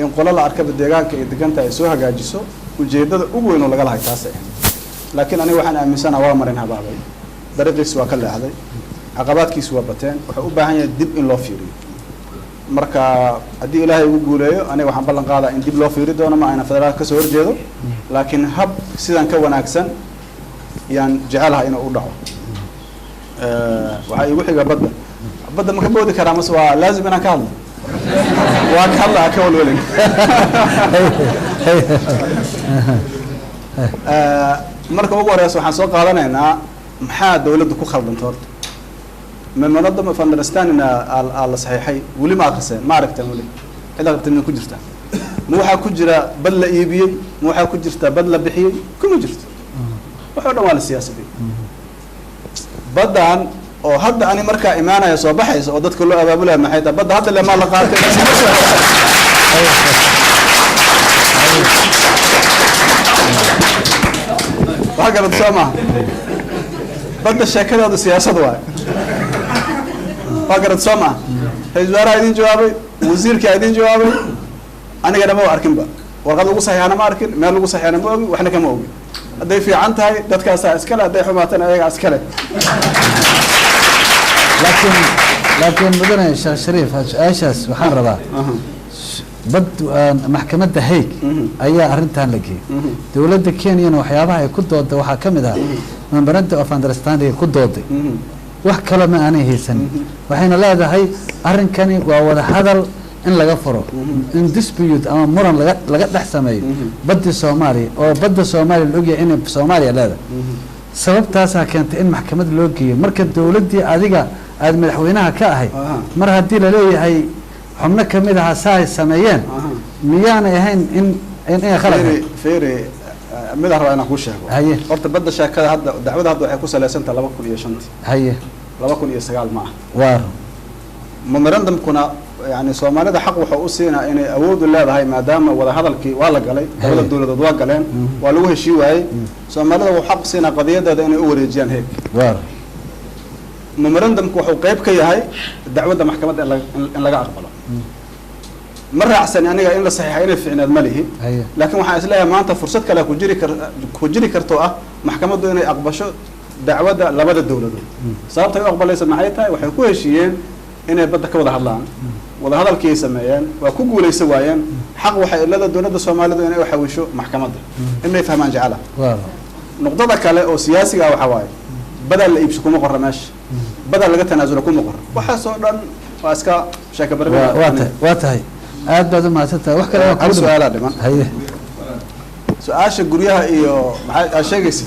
in qolo la arkaba deegaanka iyo deganta ay soo hagaajiso ujeedada ugu weyn oo laga lahay taas ah laakiin aniga waxaan aaminsanahay waa marin habaabay dariiqiisu waa ka leexday caqabaadkiisu waa bateen wuxuu u baahan yahay dib in loo fiiriyo marka haddii ilaahay ugu guuleeyo aniga waxaan ballan qaadaa in dib loo fiiri doono ma ayna federaalka ka soo horjeedo laakiin hab sidan ka wanaagsan yaan jecelahay inuu u dhaco waxaa iigu xiga badda ma ka boodi karaa mase waa laazim inaan ka hadlo waa ka hadlaa ka walwalin marka ugu horeysa waxaan soo qaadanaynaa maxaa dawladdu ku khaldanta horta memorandum of understanding la saxiixay weli ma akhriseen ma aragteen weli cid aqrtay ma ku jirta ma waxaa ku jira bad la iibiyey ma waxaa ku jirta bad la bixiyey kuma jirto waxoo dhan waa la siyaasadey baddan oo hadda ani markaa imaanaya soo baxaysa oo dadka loo abaabulaya maxay tahay badda hadda le maa la qaatay wax garad soo maaha badda sheekadooda siyaasad waayo waa garad soo maaha ra-iisul wasaaraha idin jawaabay wasiirkaa idin jawaabay anigana ma arkinba warqad lagu saxiixana ma arkin meel lagu saxiixana ma ogi waxna kama ogi hadday fiican tahay dadkaasaa iskale hadday xumaatana ayagaa iskale laakiin mudane sheekh Shariif su-aashaas waxaan rabaa bad maxkamadda Hague ayaa arrintan la geeyay dawladda Kenya waxyaabaha ay ku dooday waxaa ka mid ah memorandum of understanding ku dooday wax kale ma aanay haysan waxayna leedahay arrinkani waa wada hadal in laga furo in dispute ama muran laga dhex sameeyo badda Soomaaliya oo badda Soomaaliya loo geeyay in Soomaaliya leedahay sababtaasaa keentay in maxkamad loo geeyo marka dawladdii adiga aad madaxweynaha ka ahay mar haddii la leeyahay xubno ka mid ah saay sameeyeen miyaanay ahayn in khalad fiiri mid aan rabaa inaan kuu sheego horta badda sheekada hadda dacwada hadda waxay ku saleysantahay 2005 haye 2009 ma ah waar memorandumkuna yani Soomaalida xaq wuxuu u siinaa inay awood u leedahay maadaama wada hadalkii waa la galay labada dawladood waa galeen waa lagu heshii waayay Soomaalida wuxuu xaq siinaa qadiyadeeda inay u wareejiyaan heeg waar memorandumku wuxuu qayb ka yahay dacwadda maxkamadda in laga aqbalo ma raacsan aniga in la saxiixay inay fiicnaad ma lihi laakiin waxaan isleeyahay maanta fursad kale ku jiri karto ah maxkamaddu inay aqbasho dacwadda labada dowladood sababtay u aqbalaysa maxay tahay waxay ku heshiiyeen inay badda ka wada hadlaan wada hadalkii ay sameeyeen waa ku guulaysa waayeen xaq waxay ilada dowladda soomaalidu inay u xawisho maxkamadda inay fahmaan jecela nuqdada kale oo siyaasiga ah waxaa waaye badal la iibso kuma qorra meesha badal laga tanaasulo kuma qorra waxaasoo dhan waa iska sheeka waa tahay aad baad u mahadsantahay wax kale hal su-aalaa dhiman haye su-aasha guryaha iyo maxay aad sheegaysa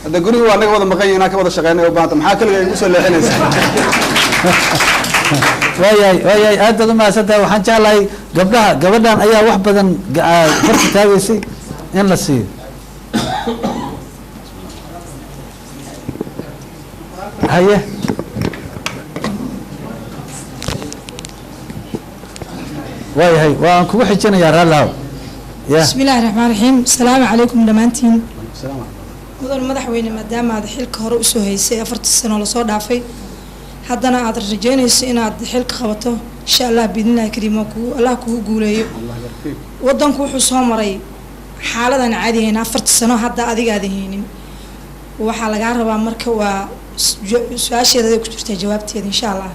hadda guriga waa naga wada maqan yihin inaan ka wada shaqeynay u baahanta maxaa kaliga igu soo leexinaysa waayahay aad baad u mahadsantahay waxaan jeclahay gabadhan ayaa wax badan farka taagaysay in la siiyo haye waayahay waan kugu xijinayaa raallahu بسم الله الرحمن الرحيم السلام عليكم دمانتين مدن مدحوينه maadaama aad xilka hore usoo haysay 4 sano la soo dhaafay haddana aad rajaynayso inaad xilka qabato insha Allah bidnaa kariimo ku Allah kugu guuleeyo wadanku wuxuu soo maray xaaladan caadi ah 4 sano hadda adiga aad haynin waxa laga rabaa marka waa su'aasheeda ku jirta jawaabteeda insha Allah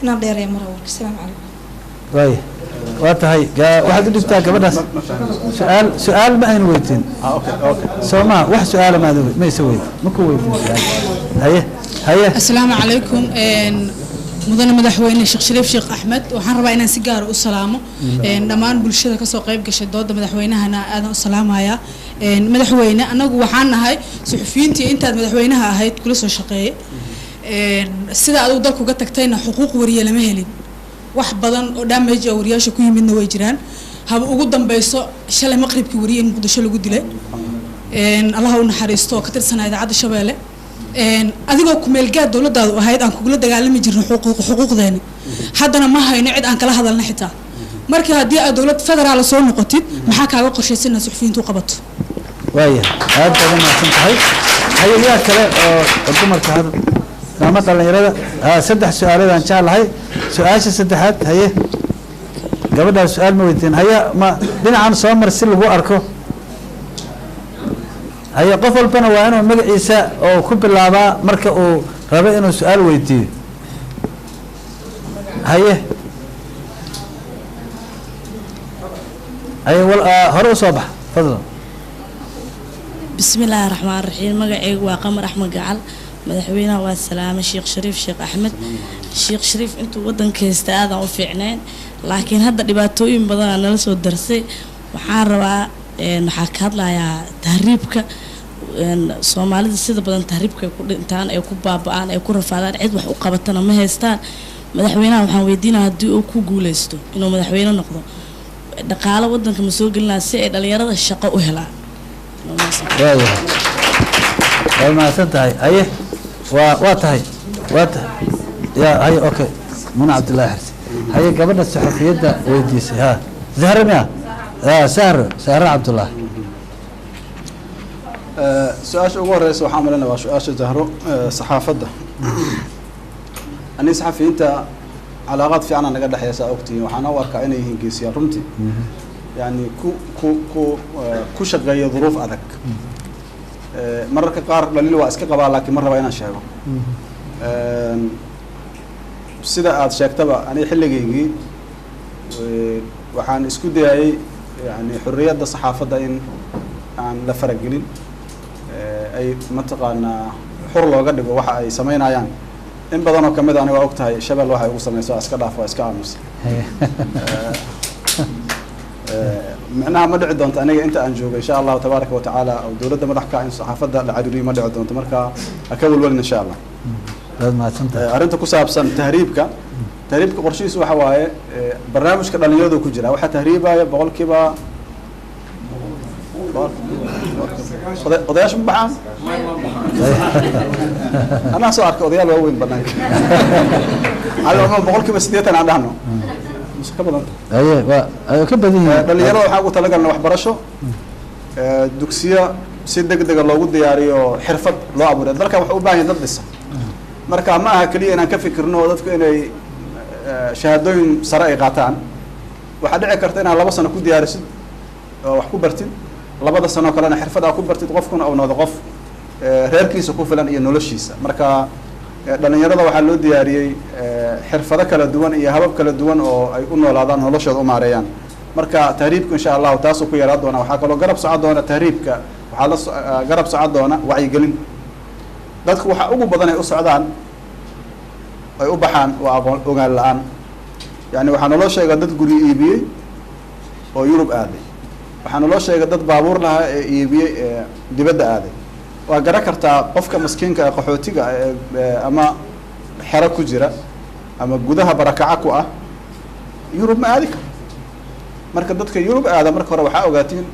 inaan dheereeyo mar warka assalaamu calaykum waay waa tahay waxaad u dhigtaa gabadhaas su-aal ma aynu weydiin soo ma wax su-aala ma isa weydin ma ku weydiin haye assalaamu calaykum mudane madaxweyne sheekh shariif sheekh axmed waxaan rabaa inaan si gaar u salaamo dhammaan bulshada kasoo qayb gashay dooda madaxweynahana aadan u salaamaya madaxweyne anagu waxaan nahay suxufiyiintii intaad madaxweynaha ahayd kula soo shaqeeyay sida adigu dalka uga tagtayna xuquuq wariye lama helin wax badan oo damage oo wariyaasha ku yimidna way jiraan haba ugu dambayso shalay maqribkii wariye in muqdisho lagu dilay Allah u naxariisto oo ka tirsanaa idaacadda Shabeelle adigoo ku meel gaad dawladdaadu ahayd aan kugula dagaalami jirno xuquuqdeena haddana ma hayno cid aan kala hadalna xitaa markii haddii aad dawlad federaal soo noqotid maxaa kaaga qorshaysan inaad suxufiyiintu qabato waaya aad baad mahadsan tahay hayayaa kale oo dumarka hadal sama dhalinyarada saddex su-aalood aan jeclahay su-aasha saddexaad haye gabadhaa su-aal ma weydiin haye ma dhinacan soo mar si lagu arko haye qof walbana waa inuu magaciisa oo ku bilaabaa marka uu rabo inuu su-aal weydiiyo haye haye hore usoo bax fadlan بسم الله الرحمن الرحيم مقعي وقمر أحمد قعل مدحوينه والسلامة شيخ شريف شيخ أحمد شيخ شريف أنتو ودن كيستاذا وفعنين لكن هذا اللي باتوين بدنا نلسو الدرسي وحاروا محاكات لا يا تهريبك Soomaalida sida badan tahriibka ku dhintaan ay ku baaba'aan ay ku rafaadaan cid wax u qabatana ma haystaan madaxweynaha waxaan weydiinayaa haddii uu ku guuleysto inuu madaxweyne noqdo dhaqaale wadanka ma soo gelinaa si ay dhalinyarada shaqo u helaan waa mahadsan tahay haye waa tahay ya haye okay muna cabdullaahi xarsi haye gabadha saxafiyadda weydiisay ha zahra miya sahra cabdullaahi su-aasha ugu horeysa waxaan malinaya waa su-aasha zahro saxaafadda anii saxafiyiinta calaaqaad fiicana naga dhexeysa ogtihiin waxaana u arkaa inay yihiin geesiyaal runtii yani ku shaqeeya duruuf adag mararka qaar dhaliil waa iska qabaa laakiin ma raba inaan sheego sida aada sheegtaba aniga xilligaygii waxaan isku dayayay yani xorriyadda saxaafadda in aan la faragelin ay mataqaanaa xur looga dhigo waxa ay samaynayaan in badan oo kamid ani waa og tahay Shabeelle waxay ugu samayso iska dhaaf waa iska aamus macnaha ma dhici doonto aniga inta aan joogo insha Allah tabaaraka wa tacaala oo dawladda madaxka in saxaafadda la cariiriyo ma dhici doonto marka ka walwalin insha Allah arrinta ku saabsan tahriibka qorshihiisu waxa waaye barnaamijka dhalinyarada ku jira waxa tahriibaya boqolkiiba odayaasha ma baxaan anaa soo arkay odayaal waaweyn banaanka alama boqolkiiba 80 aan dhahno musu ka badan ka badan yihiin dhalinyarada waxaan ugu talagalnay waxbarasho dugsiyo si degdega loogu diyaariyo xirfad loo abuuray dalka waxa u baahan yahay dad dhisa marka ma aha kaliya inaan ka fikirno dadku inay shahaadooyin sare ay qaataan waxaa dhici karta inaad 2 sano ku diyaarisid oo wax ku bartid 2 sano kalena xirfad aad ku bartid qofkuna uu noqdo qof reerkiisa ku filan iyo noloshiisa. Marka dhalinyarada waxaa loo diyaariyey xirfado kala duwan iyo habab kala duwan oo ay u noolaadaan noloshooda u maareeyaan. Marka tahriibku insha allahu taasuu ku yaraa doona. Waxaa kaloo garab socon doona tahriibka, waxaa la garab socon doona wacyigelin. dadku waxa ugu badan ay u socdaan ay u baxaan waa aqoon ogaan la'aan. Yani waxaa naloo sheega dad guri iibiyey oo Yurub aaday, waxaa naloo sheega dad baabuur lahaa ee iibiyey ee dibadda aaday. waa garan kartaa qofka maskiinka ee qaxootiga ama xero ku jira ama gudaha barakaca ku ah Yurub ma aadi karo. marka dadka Yurub aada marka hore waxaa ogaatiin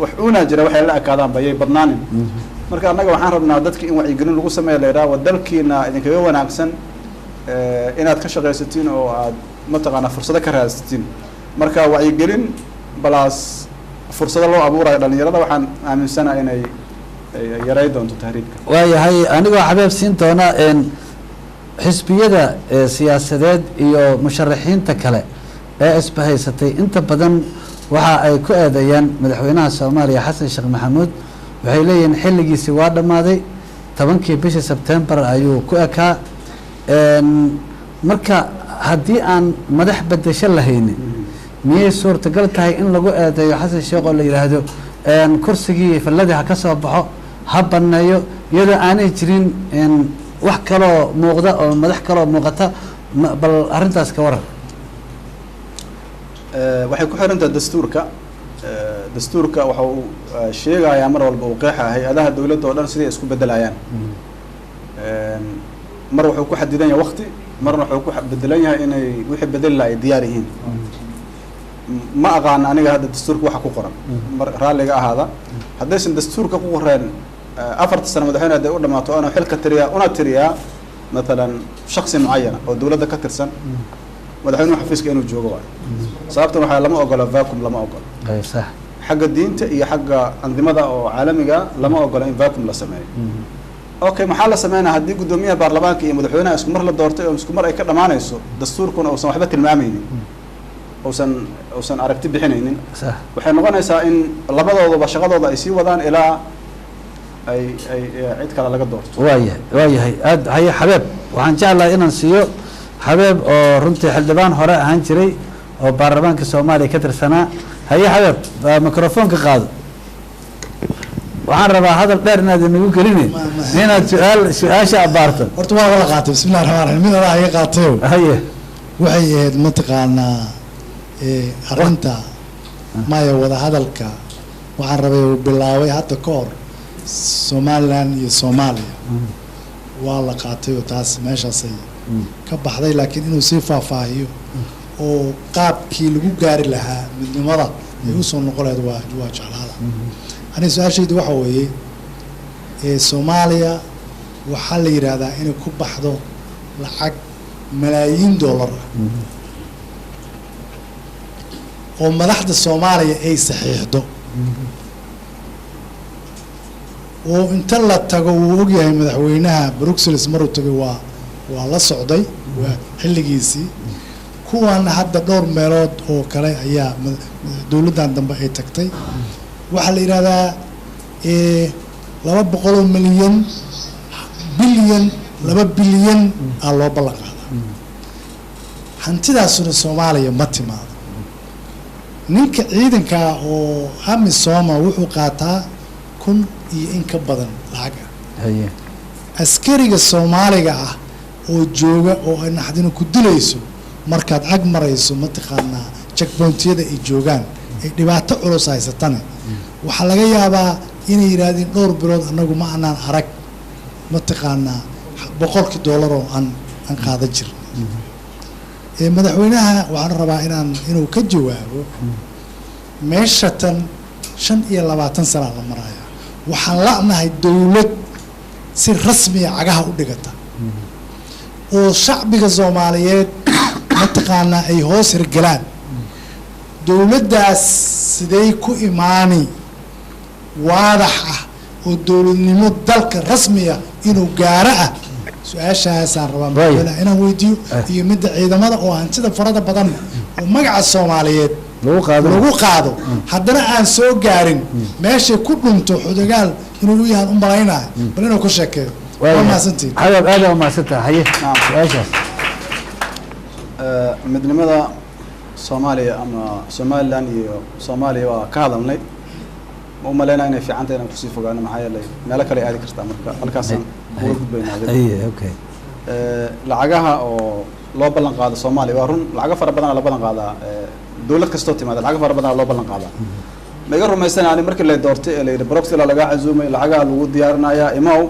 wax uuna jira waxay la akaadaan bayay badnaanin. marka annaga waxaan rabnaa dadka in wacyigelin lagu sameeyo la yidhaha wadalkiina idinkaga wanaagsan inaad ka shaqaysatiin oo aad mataqaanaa fursado ka raadsatiin. marka wacyigelin balaas fursado loo abuurayo dhalinyarada waxaan aaminsanahay inay yaray doonto tahriibka. waayahay anigoo xabeeb siin doona xisbiyada siyaasadeed iyo musharaxiinta kale ee isbahaysatay inta badan waxa ay ku eedeeyaan madaxweynaha Soomaaliya Xasan Sheekh Maxamuud. waxay leeyihiin xilligiisii waa dhammaaday 10kii bishii Sebtembar ayuu ku ekaa. marka haddii aan madax bedesho lahaynin miyay suurtagal tahay in lagu eedeeyo Xasan Sheekh oo la yiraahdo kursigii falladii ha ka soo baxo ha baneeyo iyadoo aanay jirin wax kaloo muuqda oo madax kaloo muuqata? bal arrintaas ka waran. waxay ku xiran tahay dastuurka. dastuurka waxa uu sheegayaa mar walba uu qeexa hay-adaha dawladda oo dhan siday isku bedelayaan. mar wuxuu ku xadidan yahay waqti, marna wuxuu ku bedelan yahay inay wixii bedeli lahaa ay diyaar yihiin. ma aqaan aniga hadda dastuurka waxa ku qoran, mar raalliga ahaada haddaysan dastuurka ku qoreen 4 sano madaxweyne hadday u dhamaato anuu xilka tiriyaa matalan shakhsi mucayana oo dawladda ka tirsan madaxweynuhu xafiiska inuu joogo waayo. sababtan waxaa lama ogola vacuum, lama ogola sax xagga diinta iyo xagga andimada oo caalamiga lama ogola in vacuum la sameeyo. okay, maxaa la sameynaa haddii guddoomiyaha baarlamaanka iyo madaxweynaha isku mar la doortay oo isku mar ay ka dhamaanayso dastuurkuna uusan waxba tilmaamaynin, uusan aragti bixinaynin? waxay noqonaysaa in labadooduba shaqadooda ay sii wadaan ilaa ay cid kale laga doorto. waayahay aad haye xabeeb waxaan jeclahay inaan siiyo xabeeb oo runtii xildhibaan hore ahaan jiray oo baarlamaanka Soomaaliya ka tirsanaa. haye xabeeb mikrofoonka qaado. waxaan rabaa hadal dheer inaad inagu gelinin inaad su-aasha abaarto. horta waa wala qaatay bismillahi rahmaani rahiim. mid ala iga qaatay haye waxay ahayd mataqaanaa arrinta maya wada hadalka waxaan rabay uu bilaabay hadda ka hor Somaliland iyo Soomaaliya waa la qaatay oo taas meeshaasay ka baxday, laakiin inuu sii faahfaahiyo oo qaabkii lagu gaari lahaa midnimada ay u soo noqon lahayd waa jeclaada. aniga su-aashaydu waxa weeye Soomaaliya waxaa la yidhaahdaa inay ku baxdo lacag malaayiin dollar ah oo madaxda Soomaaliya ay saxiixdo oo inta la tago wuu ogyahay madaxweynaha Brussels maruu tagay waa la socday waa xilligiisii. kuwan hadda dhowr meelood oo kale ayaa dawladdan dambe ay tagtay. waxaa la yidhahdaa 200 milyan bilyan 2 bilyan aa loo ballan qaadaa. hantidaasuna Soomaaliya ma timaado. ninka ciidanka oo amisom wuxuu qaataa 1,000 iyo in ka badan lacag ah. askariga Soomaaliga ah oo jooga oo ay naxdina ku dilayso markaad ag marayso mataqaanaa checkpointyada ay joogaan ay dhibaato culus haysatana waxaa laga yaabaa inay yiraahdeen dhowr bilood anagu ma aanan arag mataqaanaa $100 oo aan qaadan jirnay. madaxweynaha waxaan rabaa inuu ka jawaabo meesha tan 25 sano la maraya waxaan la'nahay dawlad si rasmi ah cagaha u dhigata oo shacbiga Soomaaliyeed mataqaanaa ay hoos hirgalaan. dawladdaas sidee ku imaani waadax ah oo dawladnimo dalka rasmiya inuu gaaro ah? su-aashaasaan rabaa madaxweynaha inaan weydiiyo iyo midda ciidamada oo hantida farada badan oo magaca Soomaaliyeed lagu qaado haddana aan soo gaarin meeshay ku dhunto xudugaal inuu u yahan u malaynayo bal inuu ku sheekeeyo waa mahadsantihin xayaab aad waa mahadsantaha haye su-aashaas midnimada soomaaliya ama somaliland iyo soomaaliya waa ka hadalnay ma u malaynaa inay fiicanta inaan kusii fogaano maxaa yeelay meelo kale aadi kartaa marka halkaasaan uga gudbaynaa lacagaha oo loo ballan qaado soomaaliya waa run lacago fara badanaa la ballan qaadaa dowlad kastoo timaada lacago fara badanaa loo ballan qaadaa ma iga rumaysan ani markii la doortay ee la yidhi broxila lagaa casuumay lacagaha lagu diyaarinayaa imaw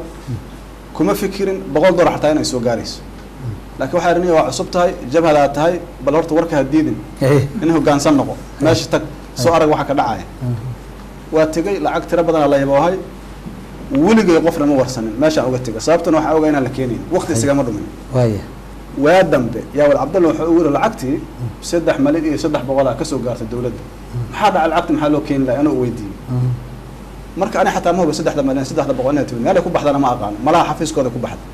kuma fikirin $100 xataa inay soo gaarayso laakiin waxaa riniya waa cusub tahay jabhadaa tahay bal horta warka ha diidin in hoggaansan noqo meesha tag soo arag waxa ka dhacaya waa tegay lacag tiro badanaa la yaboohay weligay qofna ma warsanin meeshaan uga tegay sababtuna waxaa ogaa inaan la keenayn waqti isigama dhumin waa dambe yaa wal cabdalla wuxuu ugu yiri lacagtii 3 malyan iyo 300 ka soo gaartay dawladda maxaa dhacay lacagta maxaa loo keeni lahaa inuu weydiiyo marka ani xataa ma hubo 3 malyan 300 inay timid meel ay ku baxdana ma aqaan malaha xafiiskooda ku baxda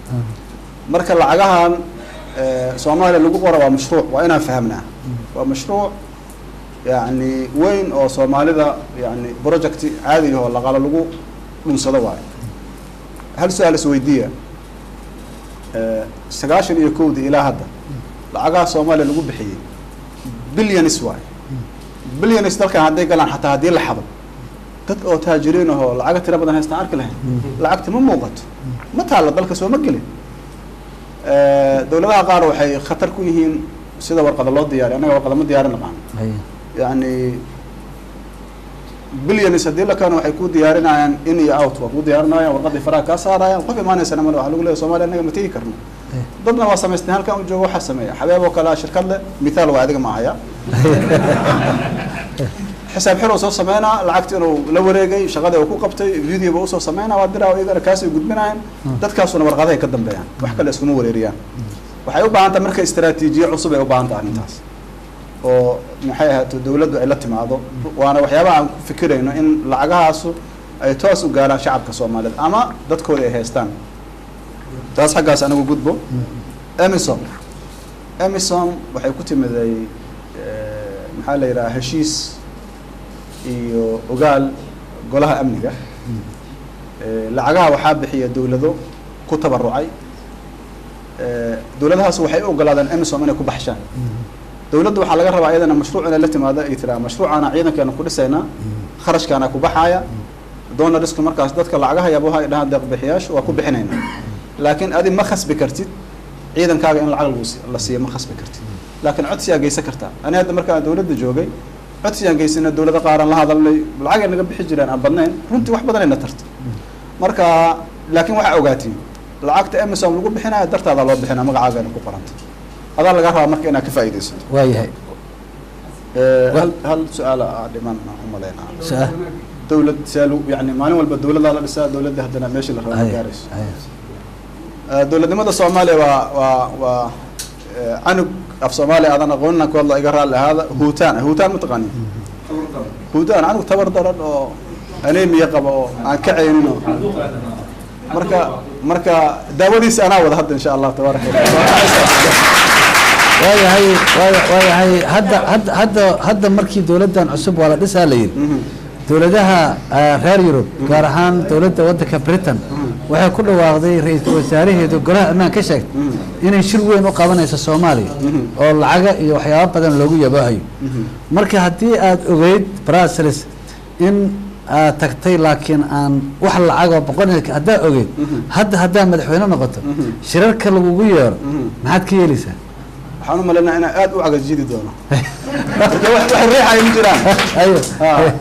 marka lacagahan Soomaaliya lagu qoro waa mashruuc waa inaan fahamnaa waa mashruuc يعني وين أو Soomaalida يعني project عادي هو لقال لجو من صدواي هل سؤال سويدية سجاشن يكود إلى هذا لعجا Soomaaliya لجو بحيي بليون سواي بليون استلك هذا قال حتى هذه اللحظة تدقوا تاجرين هو لعجا ترى بدنا هستعرك لهن لعجت من موقت متى على ذلك سوى مقلة دولة قارو حي خطر كويهين سيدا ورقة الله دياري أنا ورقة الله دياري نقعن يعني بليون يسدي لك كانوا حيكون ديارنا يعني إني أوت وقود ديارنا يعني ورقة فراك كاسارة يعني وقف ما نسنا من واحد يقول Soomaaliya أنا متى يكرنا ضدنا واسمة استهلاك كانوا جو واحد سمية حبايبه كلا شركة له مثال واحد معايا حساب حلو صوص سمينا لعقت إنه لو رجعي شغله وكو قبتي فيديو بوصو سمينا ودرا وإذا كاسي يقول بنا دت كاسونا ورقة يقدم بيان وحكي لسكنو وريريان وحيوبا أنت مركز استراتيجية عصبة يوبا أنت عن الناس oo maxay ahayd dawladdu ay la timaado waana waxyaabaha aan ku fikirayno in lacagahaas ay toos u gaaraan shacabka Soomaaliyeed ama dadkooda ay haystaan taas xaggaas anagu gudbo Amazon waxay ku timiday maxaa la yiraahdaa heshiis iyo ogaal golaha amniga lacagaha waxaa bixiya dawlado ku tabarucay dawladahaas waxay u ogolaadeen Amazon inay ku baxshaan dawladdu waxaa laga rabaa iyadana mashruuc inay la timaado ay tiraa mashruucana ciidankeena ku dhisayna kharashkaana ku baxaya doona risk markaas dadka lacagaha yabaha ay dhahan deeq bixiyaash waa ku bixinayna laakiin adi ma khasbi kartid ciidankaaga in lacag la siiyo ma khasbi kartid laakiin codsiga geysan kartaa ani hadda markaa dawladda joogay codsiga geysana dawladda qaaran la hadalnay lacag naga bixi jireen aan badnayn runtii wax badan ay tartay marka laakiin waxa ogaatiin lacagta Amazon lagu bixinayo dartaada loo bixinaa magacaaga ku qoranta هذا اللي قرأه مركي أنا كفاية ديس. وايه. هل سؤال دمان هم لنا. سؤال. دولة سالو يعني ما نقول بالدولة لا بس دولة ده هدنا ماشي اللي راح جارس. دولة دي ماذا Soomaaliya و عنو في Soomaaliya أنا قلنا والله يقرأ لهذا هوتان متقني. هوتان عنو تبردر أو أنا ميقبه عن كعينه. مركا داوديس أنا وده هذا إن شاء الله تبارك الله. waayahay hadda markii dawladdan cusub waa la dhisaa la yidhi dawladaha reer Yurub gaar ahaan dawladda waddanka Britain waxay ku dhawaaqday ra'iisul wasaaraheedu golaha ammaan ka sheegtay inay shir weyn u qabanayso Soomaaliya oo lacaga iyo waxyaabo badan loogu yabaahayo marka haddii aad ogeyd Brussels in aad tagtay laakiin aan wax lacag oo boqolkiiba hadda ogeyd hadda madaxweyne noqoto shirarka lagu yeero maxaad ka yeelaysaa waxaan u maleynaa inaan aad u cagajidi doono wax riixay ma jiraan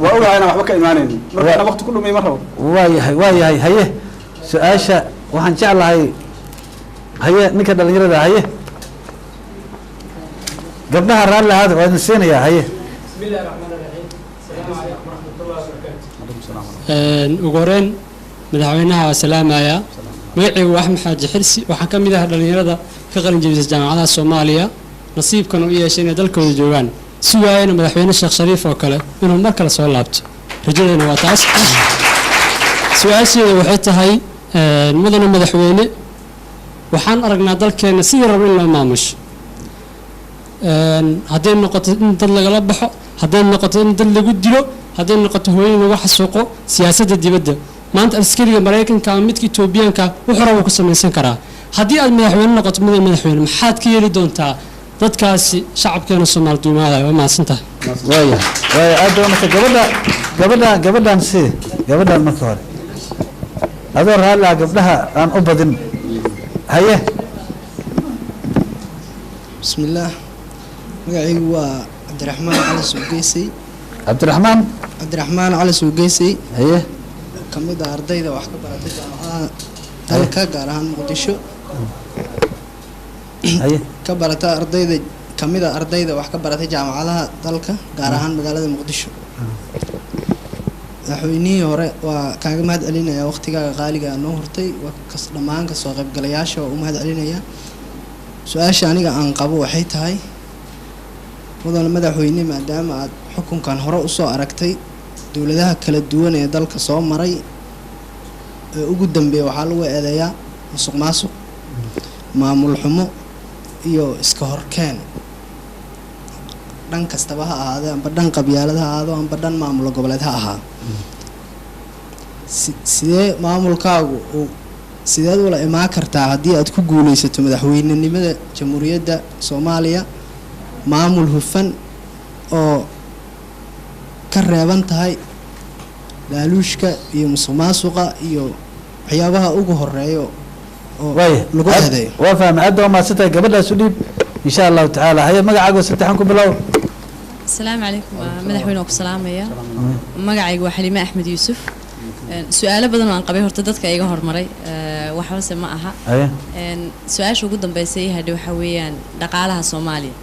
waa ogahay inaan waxba ka imaanaynin marka waqti ku dhumay ma rabo waayahay haye su-aasha waxaan jeclahay haye ninka dhalinyarada haye gabdhaha raalli ahaada waa idin siinayaa haye ugu horeyn madaxweynaha waa salaamaya magacaygu Axmed Xaaji Xirsi waxaan ka mid ah dhalinyarada ka qalin jabisay jaamacadaha Soomaaliya nasiibkan u yeeshay inay dalkooda joogaan si waayana madaxweyne Sheekh Shariif oo kale inuu mar kale soo laabto rajadeena waa taas su'aasheedu waxay tahay mudane madaxweyne waxaan aragnaa dalkeena sidii rabo in loo maamusho hadday noqoto in dad lagala baxo hadday noqoto in dad lagu dilo hadday noqoto hooyin lagu xasuuqo siyaasadda dibadda maanta askariga maraykanka ama midka etoobiyaanka wuxuu rabo ku samaysan karaa haddii aad madaxweyne noqoto mudan madaxweyne maxaad ka yeeli doontaa dadkaasi shacabkeena Soomaali duumaada waa mahadsantahay waaya aad gabadhan marka hore adoo raali gabdhaha aan u badin haye bismillaah magacaygu waa cabdiraxmaan cali suugeysay haye kamid ah ardayda wax ka baratay jaamacadaha dalka gaar ahaan muqdisho ka barata ardayda kamid ah ardayda wax ka baratay jaamacadaha dalka gaar ahaan magaalada muqdisho madaxweynihii hore waa kaaga mahad celinaya waqtigaaga qaaliga noo hortay dhammaan kasoo qaybgalayaasha waa u mahad celinaya su-aasha aniga aan qabo waxay tahay mudane madaxweyne maadaama aad xukunkan hore usoo aragtay dowladaha kala duwan ee dalka soo maray ee ugu dambeeya waxaa lagu eedeeyaa musuq maasuq maamul xumo iyo iska horkeen dhan kastaba ha ahaadee amba dhan qabyaalad ha ahaado amba dhan maamulo goboleed ha ahaado sidee maamulkaagu sideed ula imaan kartaa haddii aad ku guuleysato madaxweynenimada jamhuuriyadda Soomaaliya maamul hufan oo ka reeban tahay laaluushka iyo musuqmaasuqa iyo waxyaabaha ugu horeeyo oo lagu eedeeyo waa fahmay aad ma sita gabadhaas u dhiib insha Allah taala haye magacaaga saddexan ku bilow السلام عليكم مدحوينه وسلامية magacaygu waa Xaliime Axmed Yuusuf su'aalo badan oo aan qabay horta dadka iga hormaray waxba ma aha su'aasha ugu dambeysay hadii waxa weeyaan dhaqaalaha Soomaaliya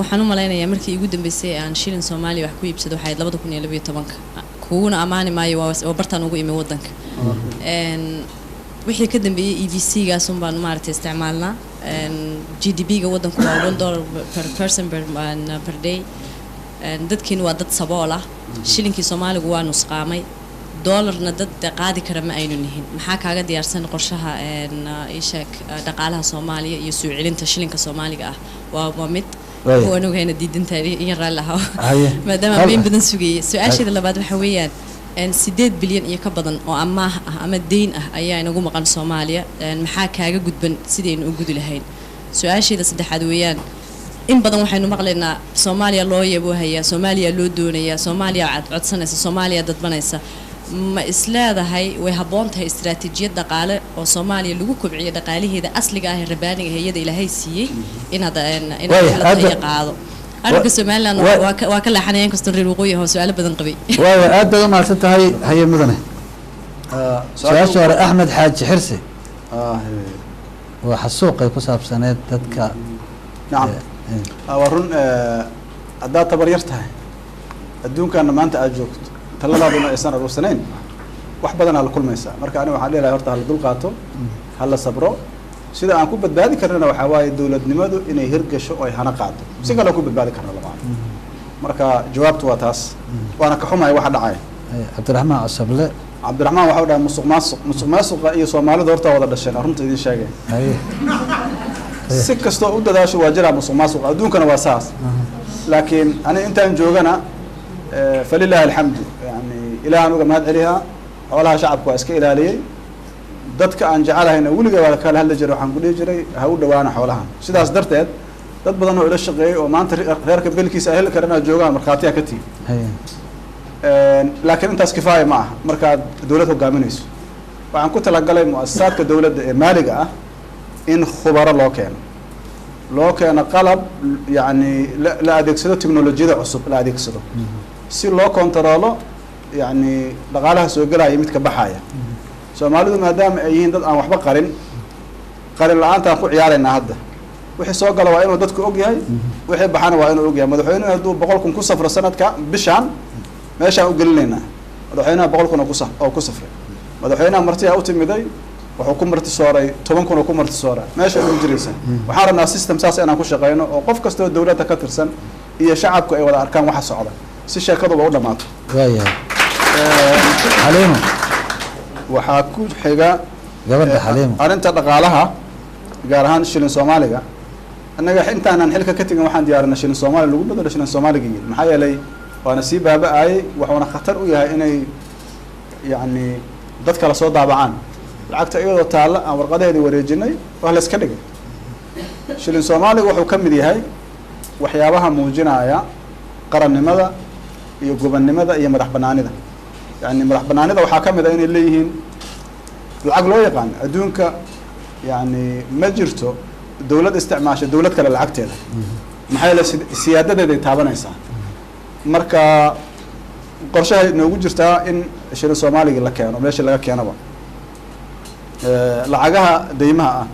waxaan u maleynayaa markii ugu dambeysay aan shilin Soomaaliya wax ku iibsado waxay 2012 kuuna amaani maayo waa bartaan ugu imi wadanka wixii ka dambeeyay EVC gaas un baan maartay isticmaalnaa GDP ga wadanku waa $1 per person per day dadkiina waa dad sabool ah shilinkii Soomaaligu waa nusqaamay doolarna dad qaadi kara ma aynu nihin maxaa kaaga diyaarsan qorshaha ishaak dhaqaalaha Soomaaliya iyo soo celinta shilinka Soomaaliga ah waa mid oo anagu hayna diidinta in raali lahaa maadaama been badan sugayay su'aashada labaad waxa weeyaan 8 bilyan iyo ka badan oo amaah ah ama deyn ah ayaa inagu maqan Soomaaliya maxaa kaaga gudban sideen u gudi lahayn su'aashada saddexaad weeyaan in badan waxaynu maqlaynaa Soomaaliya loo yabo haya Soomaaliya loo doonayaa Soomaaliya cad codsanaysa Soomaaliya dadbanaysa ma isleedahay way haboon tahay istiraatiijiyad dhaqaale oo Soomaaliya lagu kobciyo dhaqaalaheeda asliga ah ee rabaaniga hay'adda Ilaahay siiyay inaad la qaado arka Soomaaliland waa ka laaxanayeen kasto reer waqooyi oo su'aalo badan qabay waa aad badan ma tahay haye mudane su'aasha hore Axmed Xaaji Xirsi waa xasuuqay ku saabsaneed dadka نعم ورن أداة تبرير تاعي الدنيا ما أنت أجوكت تلا هذا إنسان الوسنين واحد بدنا على كل مساء مركا أنا وحالي لا يرتاح لدول قاتو هلا صبروا سيدا أنا كوب بدبادي كرنا وحواي الدولة نمدو إنه يهرج شو أي هنا قاتو سيدا لو كوب بدبادي كرنا لبعض مركا جوابت واتاس وأنا كحوم أي واحد عاي عبد الرحمن الصبلة عبد الرحمن واحد مسق ماسق أي سومالي دورته ولا دشنا رمت دي شاقة si kastoo u dadaasho waa jiraa musuqmaasuq adduunkana waa saas laakiin ani intaan joogana falilahi alxamdu yani ilaahan uga mahad celihaa xoolaha shacabku waa iska ilaaliyey dadka aan jecelahayna weliga waa kala hadli jiray waxaan ku dhihi jiray ha u dhawaana xoolahan sidaas darteed dad badan oo ila shaqeeyey oo maanta reerka belkiisa ay heli karana joogaan markhaatiya ka tihi laakiin intaas kifaaya ma aha markaad dowlad hogaaminayso waxaan ku talagalay mu'asasaadka dowladda ee maaliga ah in khubaro loo keeno qalab yani la adeegsado teknolojiyada cusub la adeegsado si loo kontaroolo yani dhaqaalaha soo galaya mid ka baxaya Soomaalidu maadaama ay yihiin dad aan waxba qarin la'aanta ku ciyaarayna hadda wixii soo gala waa inuu dadku og yahay wixii baxana waa inuu og yahay madaxweynuhu hadduu 100,000 ku safro sanadka bishaan meeshaan u gelinayna madaxweynaha 100,000 oo ku safray madaxweynaha martiya u timiday wuxuu ku marti sooray 10,000 oo ku marti sooray meesha uu jiraysa waxaan rabnaa system saas inaan ku shaqeyno oo qof kasta oo dawladda ka tirsan iyo shacabku ay wada arkaan waxa socda si sheekadu u dhamaato Xaliimo waxaa ku xiga gabadha Xaliimo arinta dhaqaalaha gaar ahaan shilin Soomaaliga annaga intaanan xilka ka tegin waxaan diyaarinay shilin soomaali lagu bedelo shilin soomaaliga yihin maxaa yeelay waana sii baaba-aayay waxuuna khatar u yahay inay yacni dad kala soo daabacaan lacagta iyadoo taalla aan warqadaheedii wareejinay waa la iska dhigay shilin soomaaliga wuxuu ka mid yahay waxyaabaha muujinaya qarannimada iyo gobannimada iyo madax banaanida yani madax banaanida waxaa ka mid a inay leeyihiin lacag loo yaqaan adduunka yani ma jirto dawlad isticmaasha dawlad kale lacagteeda maxaa yeele siyaadadeeday taabanaysaa marka qorshahay noogu jirtaa in shilin soomaaligii la keeno meeshii laga keenaba lacagaha deymaha ah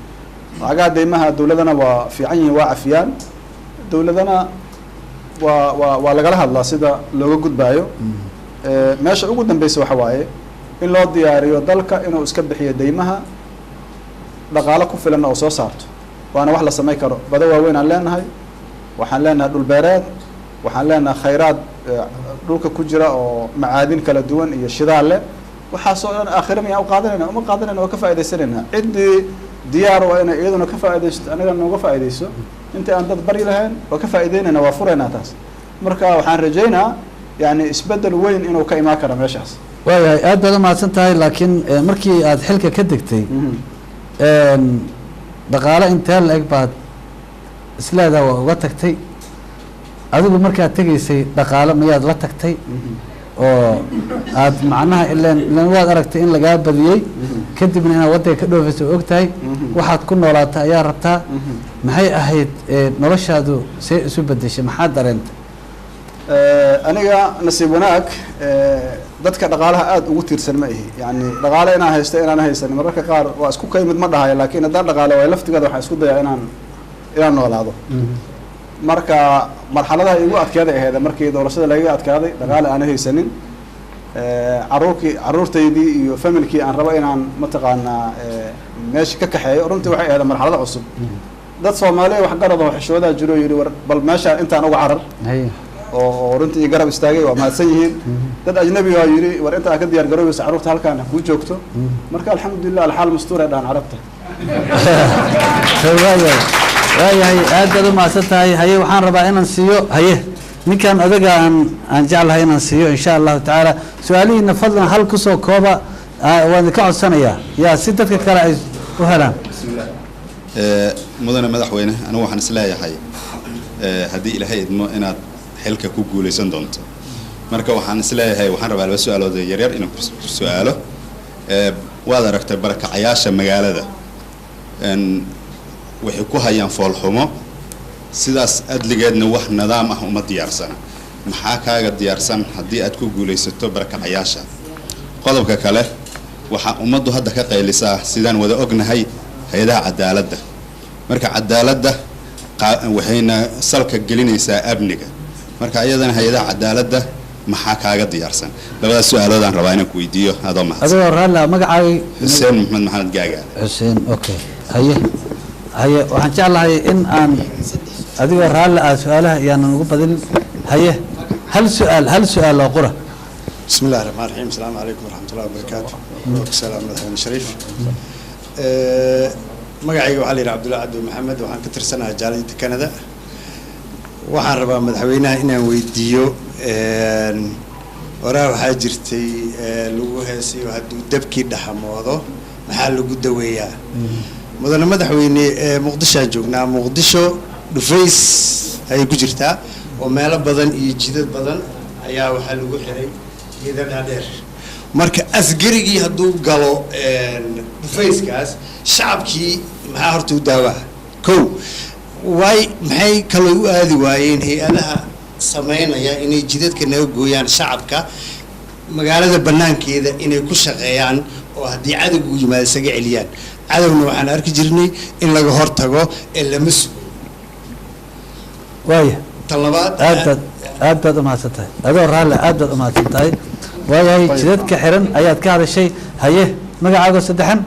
lacagaha deymaha dawladana waa fiican yihiin waa cafiyaan dawladana waa lagala hadlaa sida looga gudbaayo meesha ugu dambeysa waxa waaye in loo diyaariyo dalka inuu iska bixiyo deymaha dhaqaalo ku filanna oo soo saarto waana wax la samay karo bada waaweyn aan leenahay waxaan leenahay dhul beereed waxaan leenahay khayraad dhulka ku jira oo macaadin kala duwan iyo shidaal leh waxaasoo dhan aakhira miyaan u qaadanayna uma qaadanayna waa ka faa'idaysanaynaa ciddii diyaar waa inay iyaduna ka faa'iidaysto anaga nooga faa'iidayso intii aan dad bari lahayn waa ka faa'iideynayna waa furaynaa taas marka waxaan rajaynaa yani isbeddel weyn inuu ka imaan karo meeshaas waayahay aad baad umahadsan tahay laakiin markii aada xilka ka degtay dhaqaale intee la eg baad isleedaa waa uga tagtay adigu markaad tegaysay dhaqaale mayaad la tagtay oo aad macnaha ilan waad aragtay in lagaa badiyey kadibna inaad waddanka ka dhoofaysa oo og tahay waxaad ku noolaata ayaa rabtaa maxay ahayd noloshaadu see isu bedeshay maxaad dareentay aniga nasiib wanaag dadka dhaqaalaha aada ugu tiirsan ma ihi yani dhaqaale inaan haysto inaan haysanin mararka qaar waa isku kaymid ma dhahayo laakiin haddaan dhaqaale waay laftigeeda waxaan isku dayaa inaan noolaado marka marxaladaha igu adkeeday aheyd markii doorashada lagaga adkaaday dhaqaale aana haysanin caruurtaydii iyo familkii aan rabo inaan mataqaanaa meesha ka kaxeeyo runtii waxay ahayd marxalada cusub dad soomaaliya waxgarad oo xishoodaa jiro yidhi war bal meesha intaan uga carar oo runtii garab istaagay waa mahadsan yihiin dad ajnabi waa yidhi war inta aad ka diyaar garoobaysa carruurta halkaan ha kuu joogto marka alxamdulilah alxaal mastuur ay dhahan carabta waayahay aad baad u mahadsan tahay haye waxaan rabaa inaan siiyo haye ninkan odaga aan jeclahay inaan siiyo insha allahu tacaala su-aalihiina fadlan hal kusoo kooba waan idinka codsanayaa yaa si dadka kale ay u helaan mudane madaxweyne anigu waxaan isleeyahay haddii ilaahay idmo inaad xilka ku guulaysan doonto marka waxaan isleeyahay waxaan rabaa laba su-aalood yaryar inaan ku su-aalo waad aragtay barakacayaasha magaalada waxay ku hayaan foolxumo sidaas adligeedna wax nidaam ah uma diyaarsana maxaa kaaga diyaarsan haddii aad ku guulaysato barakacayaasha qodobka kale waxaa ummaddu hadda ka qaylisaa sidaan wada ognahay hay-adaha cadaaladda marka cadaaladda waxayna salka gelinaysaa amniga marka iyadana hay-adaha cadaaladda maxaa kaaga diyaarsan labadaas su-aaloodaan rabaa inaan ku weydiiyo adoo mahadsan adigoo raalla magacaaga xuseen maxamed maxamed gaaga xuseen okay haye waxaan jeclahay in aan adigoo raalli ah su-aalaha iyaanan ugu badin haye hal su-aal oo qura بسم الله الرحمن الرحيم السلام عليكم ورحمة الله وبركاته السلام مدحوين شريف magacayga waxaa la yidhi cabdullahi cabdi maxamed waxaan ka tirsanahay jaaliyadda canada waxaan rabaa madaxweynaha inaan weydiiyo waraa waxaa jirtay lagu heesayo hadduu dabkii dhaxamoodo maxaa lagu daweeyaa mudane madaxweyne muqdishoaan joognaa muqdisho dhufays ayay ku jirtaa oo meelo badan iyo jidad badan ayaa waxaa lagu xiray geeda dhaadheer marka asgarigii hadduu galo dhufayskaas shacabkii maxaa horta u daawaa kow maxay kaloo u aadi waayeen hay-adaha sameynaya inay jidadka naga gooyaan shacabka magaalada banaankeeda inay ku shaqeeyaan oo haddii cadowga u yimaado isaga celiyaan cadowna waxaan arki jirnay in laga hortago ee lama sugo waaya tan labaad aad baad umahadsan tahay adoo raalle aad baad umahadsan tahay waayahay jidadka xiran ayaad ka hadashay haye magacaago saddexan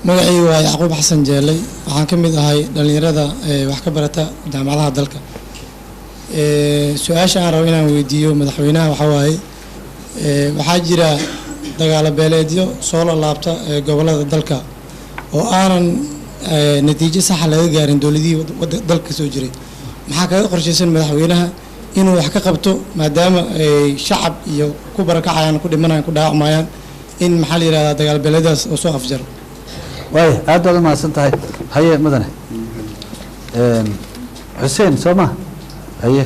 magacaygu waa yacquub xasan jeelay waxaan ka mid ahay dhallinyarada wax ka barata jaamacadaha dalka su-aasha aan rabo inaan weydiiyo madaxweynaha waxaa waaye waxaa jira dagaalo beeleedyo soo lalaabta gobollada dalka oo aanan natiijo saxa laga gaarin dowladihii dalka soo jiray maxaa kaga qorshaysan madaxweynaha inuu wax ka qabto maadaama ay shacab iyo ku barakacayaan ku dhimanayaan ku dhaawacmayaan in maxaa la yidhahdaa dagaal beeledaas oo soo afjaro waaya aad baad u mahadsan tahay haye mudane xuseen soo ma haye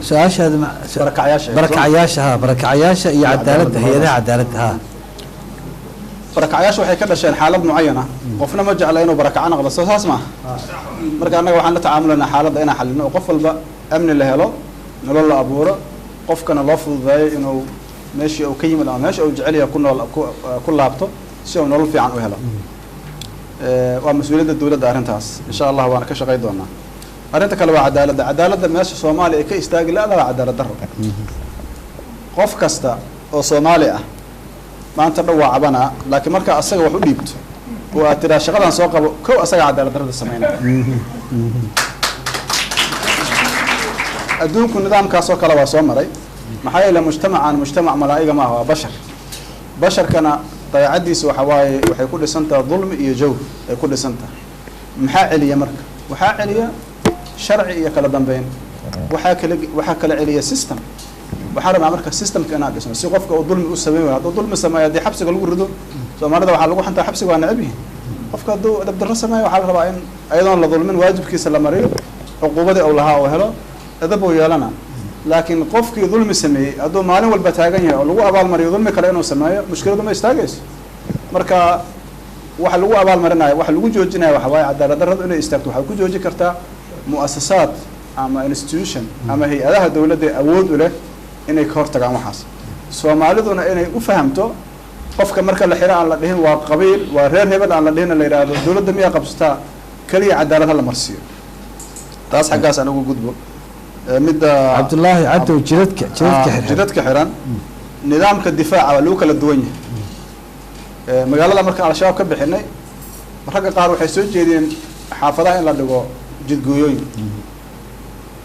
su-aashaada barakacayaasha ha barakacayaasha iyo cadaaladda hay-adaha cadaaladda ha barakacayaasha waxay ka dhasheen xaalad mucayana qofna ma jecla inuu barakaco noqdo soo saas maaha marka annaga waxaan la tacaamulanaa xaaladda inaan xalino oo qof walba amni la helo nolol la abuuro qofkana loo fududeeyo inuu meeshii uu ka yimid ama meesha uu jecel yahay ku laabto si uu nolol fiican u helo waa mas-uuliyadda dowladda arrintaas insha allah waana ka shaqay doonaa arrinta kale waa cadaaladda meesha soomaaliya ay ka istaagi la-da waa cadaalad darro qof kasta oo soomaali ah maanta dhan waa cabanaa laakiin markaa asaga wax u dhiibto oo aad tiraa shaqadan soo qabo kow asaga cadaalad darrada sameynaya adduunku nidaamkaasoo kale waa soo maray maxaa yeele mujtamac malaa'iga maaha waa bashar basharkana dabeecaddiisa waxa waaye waxay ku dhisantaha dulmi iyo jawr ay ku dhisantaha maxaa celiya marka waxaa celiya sharci iyo kala dambeyn waxaa kala celiya system waxaa rabaa marka systemka inaan dhisno si qofka uu dulmi u sameyn waayo hadduu dulmi sameeyo haddii xabsiga lagu rido soomaalida waxaa lagu xantaa xabsiga waa necab yihin qofka hadduu dabdarro sameeyo waxaa la rabaa in ayadoon la dulmin waajibkiisa la mariyo cuquubadii uu lahaa uu helo edab uu yeelana laakiin qofkii dulmi sameeyey hadduu maalin walba taagan yahay oo lagu abaalmariyo dulmi kale inuu sameeyo mushkiladu ma istaagayso marka waxa lagu abaalmarinayo waxa lagu joojinaya waxa waaye cadaalad darradu inay istaagto waxay ku joojin kartaa mu'asasaad ama institution ama hay-adaha dowladda awood u leh inay ka hortagaan waxaas soomaaliduna inay u fahamto qofka marka la xiro aan la dhihin waa qabiil waa reer hebel aan la dhihin la yidhaahdo dowladda miyaa qabsataa keliya cadaalad ha la marsiiyo taas xaggaas aan ugu gudbo midda cabdullaahi cabdow jidadka xiran nidaamka difaaca waa lagu kala duwan yahay magaalada markaan al-shabaab ka bixinay ragga qaar waxay soo jeediyeen xaafadaha in la dhigo jidgooyooyin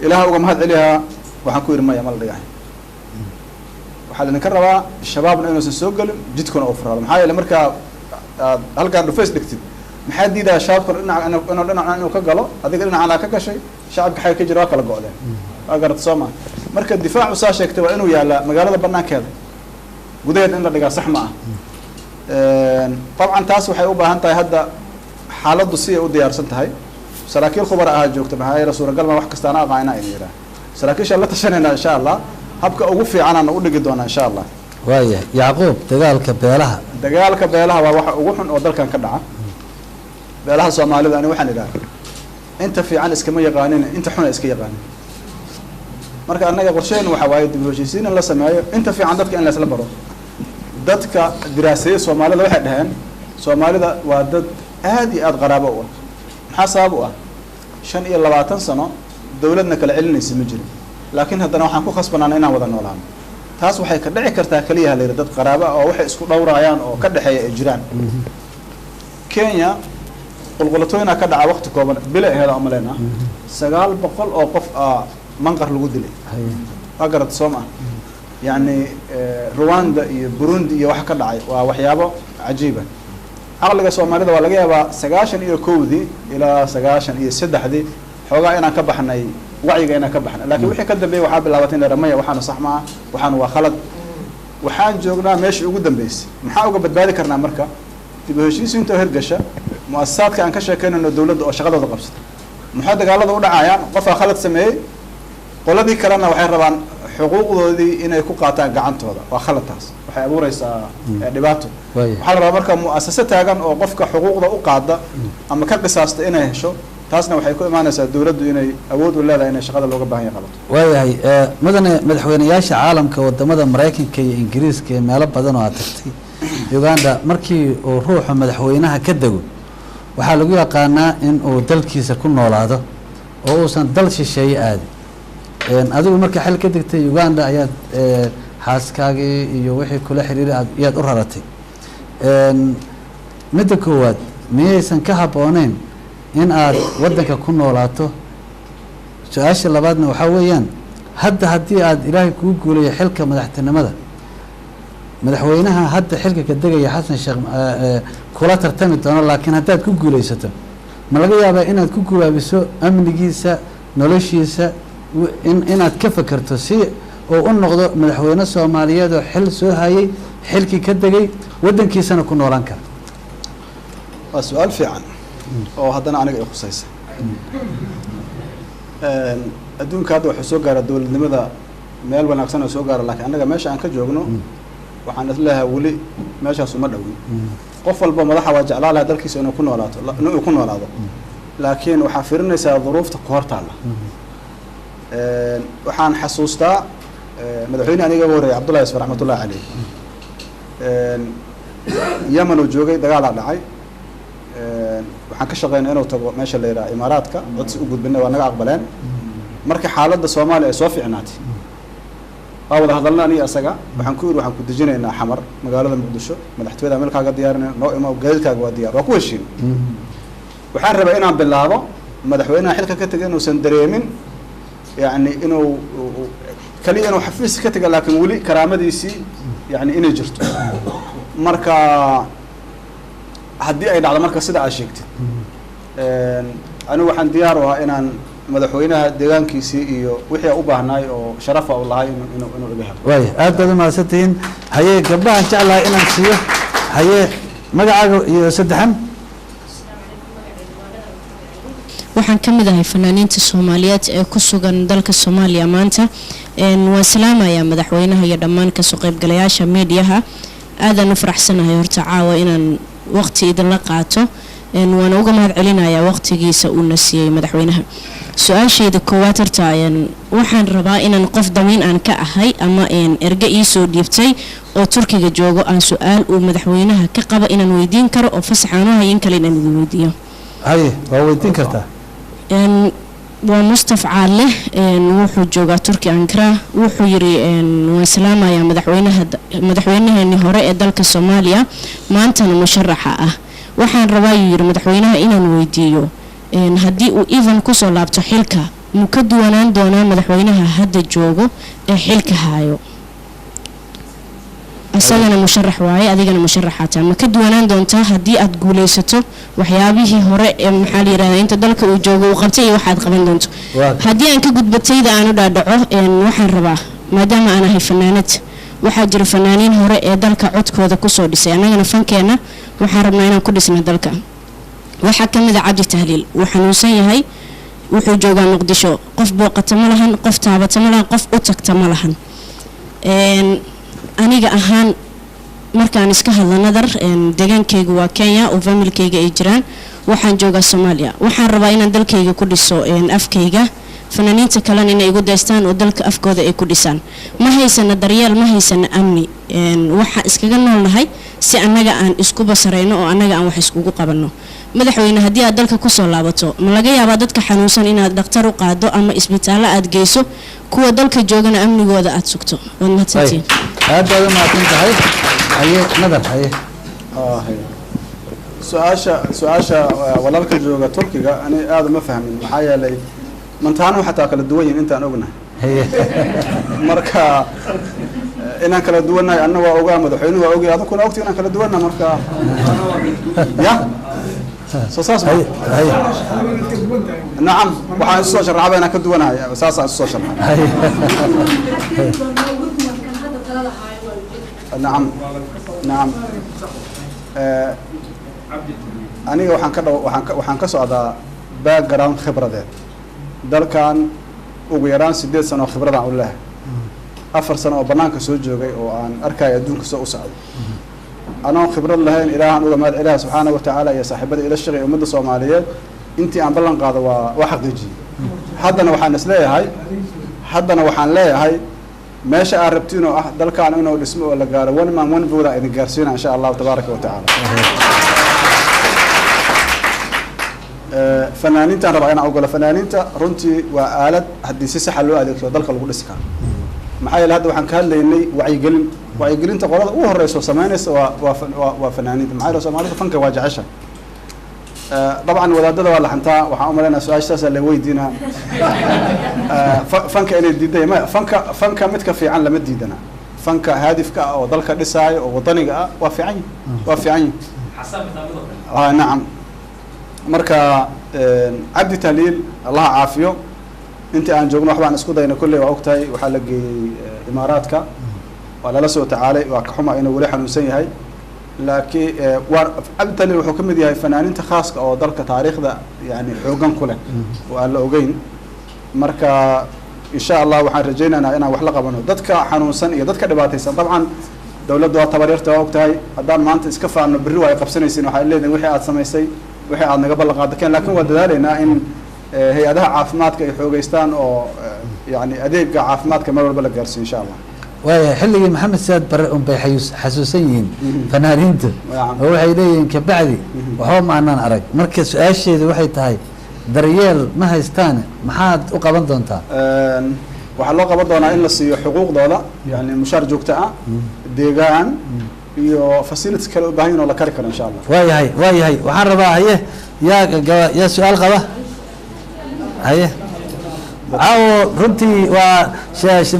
ilaah uga mahad celiyaa waxaan ku yidhi maya ma la dhigahay waxaa laidinka rabaa shabaabna inuusan soo gelin jidkuna uu furaado maxaa yeele markaa aad halkaan dhufays dhigtid maxaa diidaya shabaabka inuu dhinaca inuu ka galo adiga dhinacana ka gashay shacabka xagga ka jira waa kala go-deen waa garata soo maa marka difaacu saa sheegtay waa inuu yaalaa magaalada banaankeeda gudaheeda in la dhigaa sax ma ah dabcan taas waxay u baahan tahay hadda xaaladdu si ay u diyaarsan tahay saraakiil khubara ahaa joogta maxaa yeele suuragal ma wax kastaana aqaana ayna yidhaah saraakiishaan la tashanaynaa insha allah habka ugu fiicanaana u dhigi doonaa insha allah waaya yacquub dagaalka beelaha waa waxa ugu xun oo dalkan ka dhaca beelaha soomaalida ani waxaan idhaha inta fiican iskama yaqaanin inta xuna iska yaqaanin marka annaga qorsheenu waxa waaye dib u heshiisiin in la sameeyo inta fiican dadka in laysla baro dadka diraaseeya soomaalida waxay dhaheen soomaalida waa dad aad iyo aada qaraabo u ah maxaa sabab u ah 25 sano dowladna kala celinaysa ma jirin laakiin haddana waxaan ku khasbanaana inaan wada noolaano taas waxay ka dhici kartaa keliya layidhi dad qaraabo ah oo waxay isku dhowraayaan oo ka dhexeeya ay jiraan kenya qulqulatooyinaa ka dhaca waqti kooban bila aheeda umaleyna 900 oo qof manqar lagu dilay waa garad soo maa yacni rwanda iyo burundi iyo waxa ka dhacay waa waxyaabo cajiiba caqliga soomaalida waa laga yaabaa 91 ilaa 93 xoogaa inaan ka baxnay wacyiga inaan ka baxnay laakiin wixii ka dambeeyay waxaa bilaabatay in la ramaya waxaana sax ma ah waxaana waa khalad waxaan joognaa meeshii ugu dambeysay maxaa uga badbaadi karnaa marka dib u heshiisiinta hirgasha mu'asasaadka aan ka sheekeynayno dowladda oo shaqadooda qabsata maxaa dagaalada u dhacayaan qofaa khalad sameeyey qoladii kalena waxay rabaan xuquuqdoodii inay ku qaataan gacantooda waa khalad taas waxay abuureysaa dhibaato waxaa la rabaa marka mu'asase taagan oo qofka xuquuqda u qaada ama ka qisaasta inay hesho taasna waxay ku imaanaysaa dowladdu inay awood u leedahay inay shaqada looga baahan yahay qabato waayahay mudane madaxweynayaasha caalamka wadamada maraykanka iyo ingiriiska iyo meelo badan oo aad tagtay uganda markii uu ruuxa madaxweynaha ka dego waxaa lagu yaqaanaa in uu dalkiisa ku noolaado oo uusan dal shisheeye aadin adigu marka xil ka degtay uganda ayaad xaaskaagii iyo wixii kula xiriiray ayaad u raratay midda koowaad miyaysan ka habbooneyn in aad waddanka ku noolaato su-aasha labaadna waxaa weeyaan hadda haddii aad ilaahay kugu guulayo xilka madaxtinimada madaxweynaha hadda xilka ka degaya xasan sheekh kula tartami doono laakiin haddaad ku guulaysato ma laga yaabaa inaad ku gubaabiso amnigiisa noloshiisa inaad ka fakerto si oo u noqdo madaxweyne soomaaliyeed oo xil soo hayay xilkii ka degay waddankiisana ku noolaan kara waa su-aal fiican oo haddana aniga i khusaysa adduunka hadda waxuu soo gaara dowladnimada meel wanaagsan oo soo gaara laakiin annaga meesha aan ka joogno waxaan isleeyahay weli meeshaas uma dhowin qof walba madaxa waa jeclaa laha dalkiisa inuu ku noolaado laakiin waxaa fiirinaysaa duruufta ku hor taalla waxaan xasuustaa madaxweyne aniga ugu horreeyay cabdullahi yusuf raxmatullahi caleyh yemen uu joogay dagaalaa dhacay waxaan ka shaqeynay inuu tago meesha la yidhaha imaaraadka codsi u gudbinay waa naga aqbaleen marka xaaladda soomaaliya ay soo fiicnaatay waa wada hadalna aniga asaga waxaan ku yidhi waxaan ku dejinaynaa xamar magaalada muqdisho madaxtooyada meelkaaga diyaarinay noo ima gaadiidkaaga waa diyaar waa ku heshiin waxaan rabay inaan bilaabo madaxweynaha xilka ka tegay inuusan dareemin yani inuu kaliya inuu xafiis ka tega laakiin weli karaamadiisii yani inay jirto marka haddii ay dhacdo marka sida aad sheegtid anigu waxaan diyaar u ahaa inaan madaxweynaha deegaankiisii iyo wixii u baahnaay oo sharafa u lahay inuu iga helo waay aad baad umahadsantihiin haye gabdhahan jeclahay inaan siiyo haye magacaaga iyo saddexan waxaan ka mid ahay fanaaniinta soomaaliyeed ee ku sugan dalka soomaaliya maanta waan salaamayaa madaxweynaha iyo dhammaan kasoo qaybgalayaasha miidiyaha aadaan u faraxsanahay horta caawa inaan waqti idinla qaato waana uga mahad celinayaa waqtigiisa uuna siiyey madaxweynaha su-aashayda koowaad horta waxaan rabaa inaan qof damiin aan ka ahay ama erge iisoo dhiibtay oo turkiga joogo aan su-aal uu madaxweynaha ka qaba inaan weydiin karo oo fasaxaan u hayin kale inaan idin weydiiyo haye waa weydiin kartaa waa mustaf caale wuxuu joogaa turki ankara wuxuu yiri waan salaamayaa madaxweynaheeni hore ee dalka soomaaliya maantana musharaxa ah waxaan rabaa yuu yiri madaxweynaha inaan weydiiyo haddii uu even kusoo laabto xilka muu ka duwanaan doonaa madaxweynaha hadda joogo ee xilka haayo asagana musharax waaye adigana musharaxaataa ma ka duwanaan doontaa haddii aad guulaysato waxyaabihii hore ee maxaa la yirahdaa inta dalka uu joogo uu qabtay iyo waxaad qaban doonto haddii aan ka gudbatayda aan u dhaadhaco waxaan rabaa maadaama aan ahay fanaanad waxaa jira fanaaniin hore ee dalka codkooda kusoo dhisay annagana fankeena waxaan rabnaa inaan ku dhisna dalka waxaa ka mid a cabdi tahliil wuu xanuunsan yahay wuxuu joogaa muqdisho qof booqata ma lahan qof taabata ma lahan qof u tagta ma lahan aniga ahaan markaan iska hadla nadar degaankaygu waa kenya oo familkayga ay jiraan waxaan joogaa soomaaliya waxaan rabaa inaan dalkayga ku dhiso afkayga fanaaniinta kalena inay igu daystaan oo dalka afkooda ay ku dhisaan ma haysana daryeel ma haysana amni waxaan iskaga noolnahay si annaga aan isku basarayno oo annaga aan wax iskugu qabanno madaxweyne haddii aad dalka kusoo laabato ma laga yaabaa dadka xanuunsan inaad dhakhtar u qaado ama isbitaallo aad geyso kuwa dalka joogana amnigooda aad sugto waad mahadsantihiin aad baad u mahadsan tahay haye nadar haye su-aasha walaalka jooga turkiga ani aada uma fahmin maxaa yeelay mantaano xataa kala duwan yihin intaan ognahay marka inaan kala duwannahay anna waa ogaa madaxweynuhu waa ogay adinkuna ogti inaan kala duwanna marka ya soo saas ma nacam waxaan isu soo sharaxaba inaan ka duwanahay saasaan isu soo sharaxay nacam nacam aniga waxaan ka socdaa background khibradeed dalkan ugu yaraan 8 sano khibradaan u lehay 4 sano oo banaanka soo joogay oo aan arkay adduunka soo u socdo anoo khibrad lahayn ilaahan uga mahad ilaaha subxaanahu wa tacaala iyo saaxiibada ila shaqeeya ummadda soomaaliyeed intii aan ballan qaado waa xaqiijiyey haddana waxaan leeyahay meesha aad rabtiin oo ah dalkan inuu dhismo oo la gaaro one man one vote idin gaarsiina insha allahu tabaaraka wa tacaala fanaaniintaan rabaa inaan ogolo fanaaniinta runtii waa aalad haddii si saxa loo adeegsado dalka lagu dhisi karo maxaa yeele hadda waxaan ka hadlaynay wacyigelinta qolada ugu horeyso samaynaysa waa fanaaniinta maxaa yeele soomaalida fanka waa jecesha dabcan wadaadada waa laxantaa waxaan u malaynaa su-aashaasaa la weydiinaa fanka inay diiday maya fanka midka fiican lama diidana fanka haadifka ah oo dalka dhisaayo oo wadaniga ah waa fiican yihin waa fiican yihin nacam marka cabdi tahliil allaha caafiyo intii aan joogno waxbaan isku dayna kolley waa ogtahay waxaa la geeyey imaaraadka waa lala soo tacaalay waa ka xuma inuu weli xanuunsan yahay laakiin waa cabdi tahliil wuxuu ka mid yahay fanaaninta khaaska oo dalka taariikhda yani xoogan ku leh oo aan la ogeyn marka insha allah waxaan rajaynaynaa inaan wax la qabano dadka xanuunsan iyo dadka dhibaataysan dabcan dawladdu waa tabaryarta waa ogtahay haddaan maanta iska faano berri waa ay qabsanaysiin waxay leedahay wixii aad samaysay wixii aad naga ballan qaadakeen laakiin waa dadaalaynaa in hay-adaha caafimaadka ay xoogeystaan oo yani adeega caafimaadka mar walba la gaarsiiyo insha allah waaya xilligii maxamed saad bare un bay xasuusan yihiin fanaaniinta oo waxay leeyihiin kabacdi waxba ma anaan arag marka su-aasheedu waxay tahay daryeel ma haystaan maxaad u qaban doontaa waxaa loo qaban doonaa in la siiyo xuquuqdooda yani mushaar joogto ah deegaan iyo facilities kale u baahan yihin oo la kari karo insha allah waayahay waayahay waxaan rabaa haye yaa su-aal qaba haye caawo runtii waa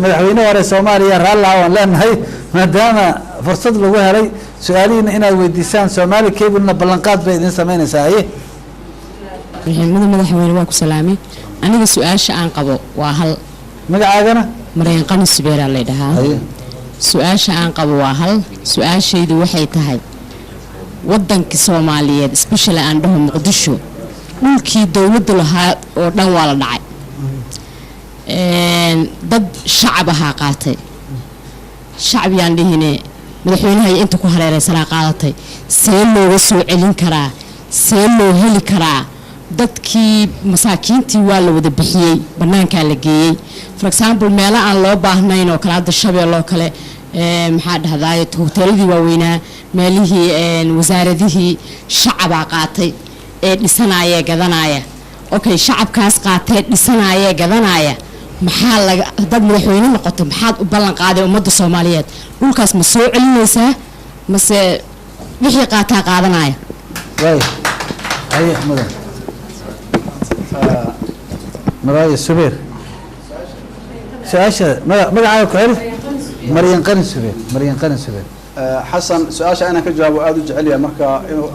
madaxweyne hore soomaaliya raallah waan leenahay maadaama fursad lagu helay su-aalihiina inaad weydiisaan soomaali cablena ballanqaad bay idin samaynaysaa haye madaxweyne madaxweyne waa ku salaamay aniga su-aasha aan qabo waa hal magacaagana maryan qani subeera la dhahaa su-aasha aan qabo waa hal su-aashaydu waxay tahay wadanka Soomaaliyeed especially aan dhaho Muqdisho dhulkii dawladdu lahaa oo dhan waa la dhacay dad shacab ahaa qaatay shacab yaan dhihine madaxweynaha inta ku hareeraysanaa qaadatay see looga soo celin karaa see loo heli karaa dadkii masaakiintii waa la wada bixiyey banaankaa la geeyey for example meelo aan loo baahnayn oo kale hadda shabeelloo kale maxaa dhahdaay hoteeladii waaweynaa meelihii wasaaradihii shacabaa qaatay ee dhisanaya gadanaya okay shacabkaas qaatay dhisanaya gadanaya maxaa laga dad madaxweyne noqotay maxaad u ballan qaaday ummadda Soomaaliyeed dhulkaas ma soo celinaysaa mase wixii qaataa qaadanaya way ay mudan مرايا السبير سؤال magacaaga ku celi maryan qani subeer maryan qani subeer xasan su-aasha inaan ka jawaabo aad u jecel yahay marka inuu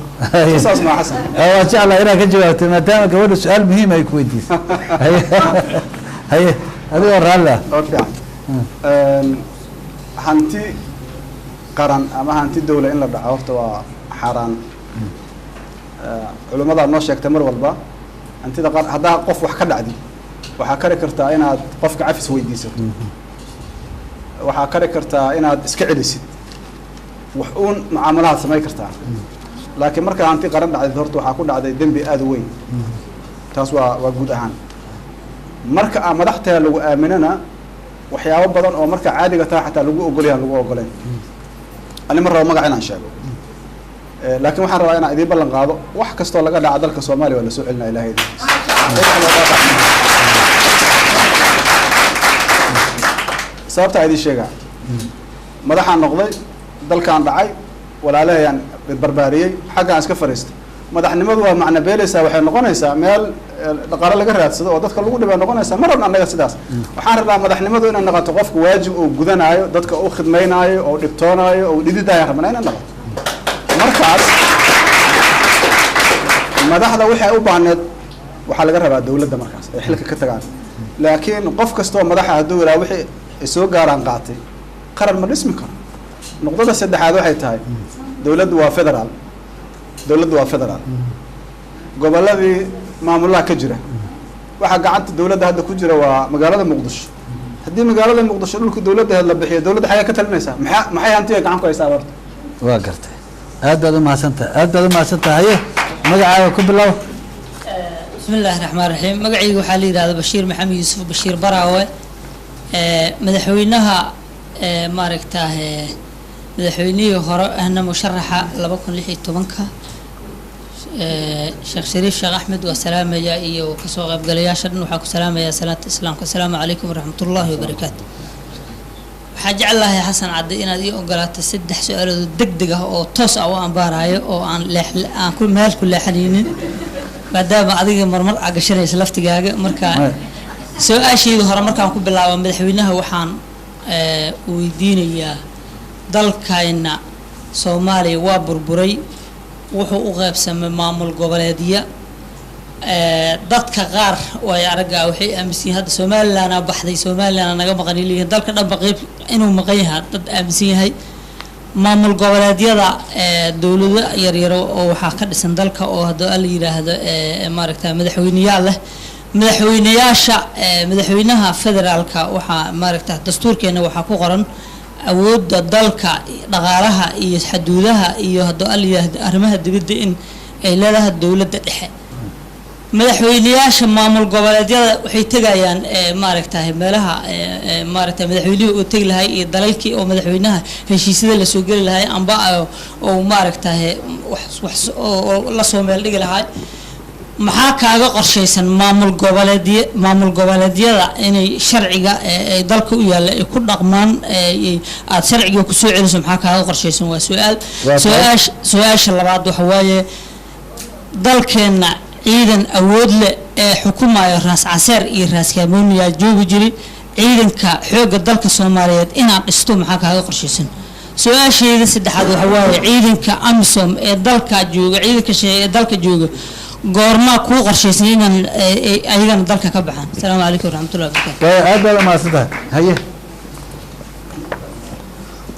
saas ma xasan waa jeclaa inaad ka jawaabto maadaama gabadha su-aal muhiim ay ku weydiisay haye adigoo raalli ah oo fiican hanti qaran ama hanti dawla in la dhaco horta waa xaaraan culimmada noo sheegtay mar walba hantida qaran haddaa qof wax ka dhacdi waxaa kari kartaa inaad qofka cafis weydiisato waxaa kari kartaa inaad iska celisid wax uun mucaamalahaad samay kartaa laakiin markaa hanti qaran dhacday horta waxaa ku dhacday dembi aada u weyn taas waa guud ahaan marka aa madaxtaa lagu aaminana waxyaabo badan oo marka caadiga taa xataa lagu ogolyahan lagu ogoleen ani mar rabo magac inaan sheego laakiin waxaan rabaa inaan idiin ballan qaado wax kastoo laga dhaca dalka Soomaaliya waa la soo celinaa ilaahay sababta ay sheegaa madaxaan noqday dalkaan dhacay walaalahayaan barbaariyay xaggaan iska fariistay madaxnimadu waa macna beelaysaa waxay noqonaysaa meel dhaqaale laga raadsado oo dadka lagu dhibay noqonaysaa mar walba annaga sidaas waxaan rabaa madaxnimadu inay noqoto qofku waajib uu gudanaayo dadka uu khidmaynaayo oo dhibtoonaayo oo dhididaayo rabnaa inay noqoto markaas madaxda waxay u baahneed waxaa laga rabaa dawladda markaas ay xilka ka tagaan laakiin qof kastoo madaxa hadduu ilaa wixii ay soo gaaraan qaatay qaran ma dhismi karo nuqdada saddexaad waxay tahay dawladdu waa federaal gobolladii maamulaha ka jira waxaa gacanta dawladda hadda ku jira waa magaalada Muqdisho haddii magaalada Muqdisho dhulka dawladda la bixiyo dawladda xayaa ka talinaysaa maxay hantiga gacan ku haysaa horta waa gartay aad baad u mahadsantahay haye magacaaga ku bilow bismillaahi raxmaani raxiim magacaygu waxaa la yidhahdaa bashiir maxamed yuusuf bashiir baraawe madaxweynaha maaragtaa madaxweynihii hore ahna musharaxa 2016 sheekh shariif sheekh axmed waa salaamaya iyo kasoo qaybgalayaasha dhan waxaa ku salaamaya salaanta islaamka assalaamu calaykum waraxmatullaahi wabarakaatu waxaa jeclahay xasan cadde inaad ii ogolaato 3 su-aalood degdeg ah oo toos ah u ambaarayo oo aan ku meel ku leexanaynin maadaama adiga marmar aa gashanaysa laftigaaga marka su-aashayda hore markaan ku bilaabo madaxweynaha waxaan weydiinayaa dalkayna soomaaliya waa burburay wuxuu u qaybsamay maamul goboleedya dadka qaar way araggaa waxay aaminsan yihiin hadda somalilandna baxday somalilandna naga maqan leeyihiin dalka dhanba qayb inuu maqan yahay dad aaminsan yahay maamul goboleedyada dowlado yaryaro oo waxaa ka dhisan dalka oo hadda la yiraahdo maaragtay madaxweyneyaal leh madaxweynayaasha madaxweynaha federaalka waxaa maaragtay dastuurkeena waxaa ku qoran awoodda dalka dhaqaalaha iyo xuduudaha iyo hadda la yiraahdo arrimaha dibadda in ay leedahay dowladda dhexe madaxweynayaasha maamul goboleedyada waxay tegayaan maaragtay meelaha maaragtay madaxweynuhu uu tagi lahay iyo dalalkii oo madaxweynaha heshiisyada la soo gali lahay amba oo maaragtay wax la soo meel dhigi lahay maxaa kaaga qorshaysan maamul goboleedyada inay sharciga ay dalka u yaalla ay ku dhaqmaan aad sharciga ku soo celiso maxaa kaaga qorshaysan waa su-aasha labaad waxa waaye dalkeena ciidan awood leh ee xukumayo raas caseer iyo raas kaamooniyaa joogi jiray ciidanka xoogga dalka soomaaliyeed inaad dhisto maxaa kaaga qorshaysan su-aasheeda saddexaad waxa waaye ciidanka amisom ee dalka jooga ciidanka shisheeye ee dalka jooga goormaa kuu qorshaysan inaan ayagana dalka ka baxaan asalaamu calaykum waraxmatullahi wabarakaatu aad baad umahadsantahay haye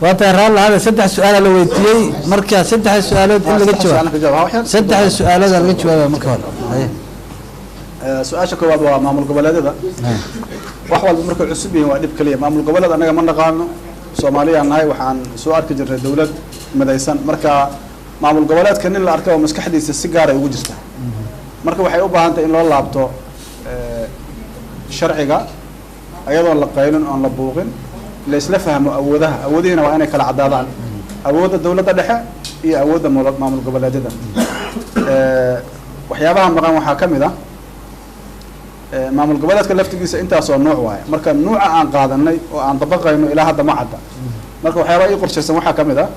waata raalli hada saddex su-aala la weydiiyey marka saddex su-aalood in laga jawaabo saddex su-aalood laga jawaaba marka hore haye su-aasha koowaad waa maamul goboleedyada wax walba markay cusub yihiin waa dhib kaliya maamul goboleed anaga ma naqaano soomaaliyaan nahay waxaan soo arki jirnay dowlad midaysan marka maamul goboleedka nin la arkay oo maskaxdiisa si gaar ay ugu jirta marka waxay u baahan tahay in loo laabto sharciga ayadoon la qaylin oon la buuqin la isla fahmo awoodihiina waa inay kala caddaadaan awoodda dowladda dhexe iyo awoodda maamul goboleedyada waxyaabaha maqan waxaa ka mid ah maamul goboleedka laftigiisa intaasoo nuuc waaye marka nuuca aan qaadanay oo aan dabaqayno ilaa hadda ma cadda marka waxyaabaha ii qorshaysan waxaa ka mid ah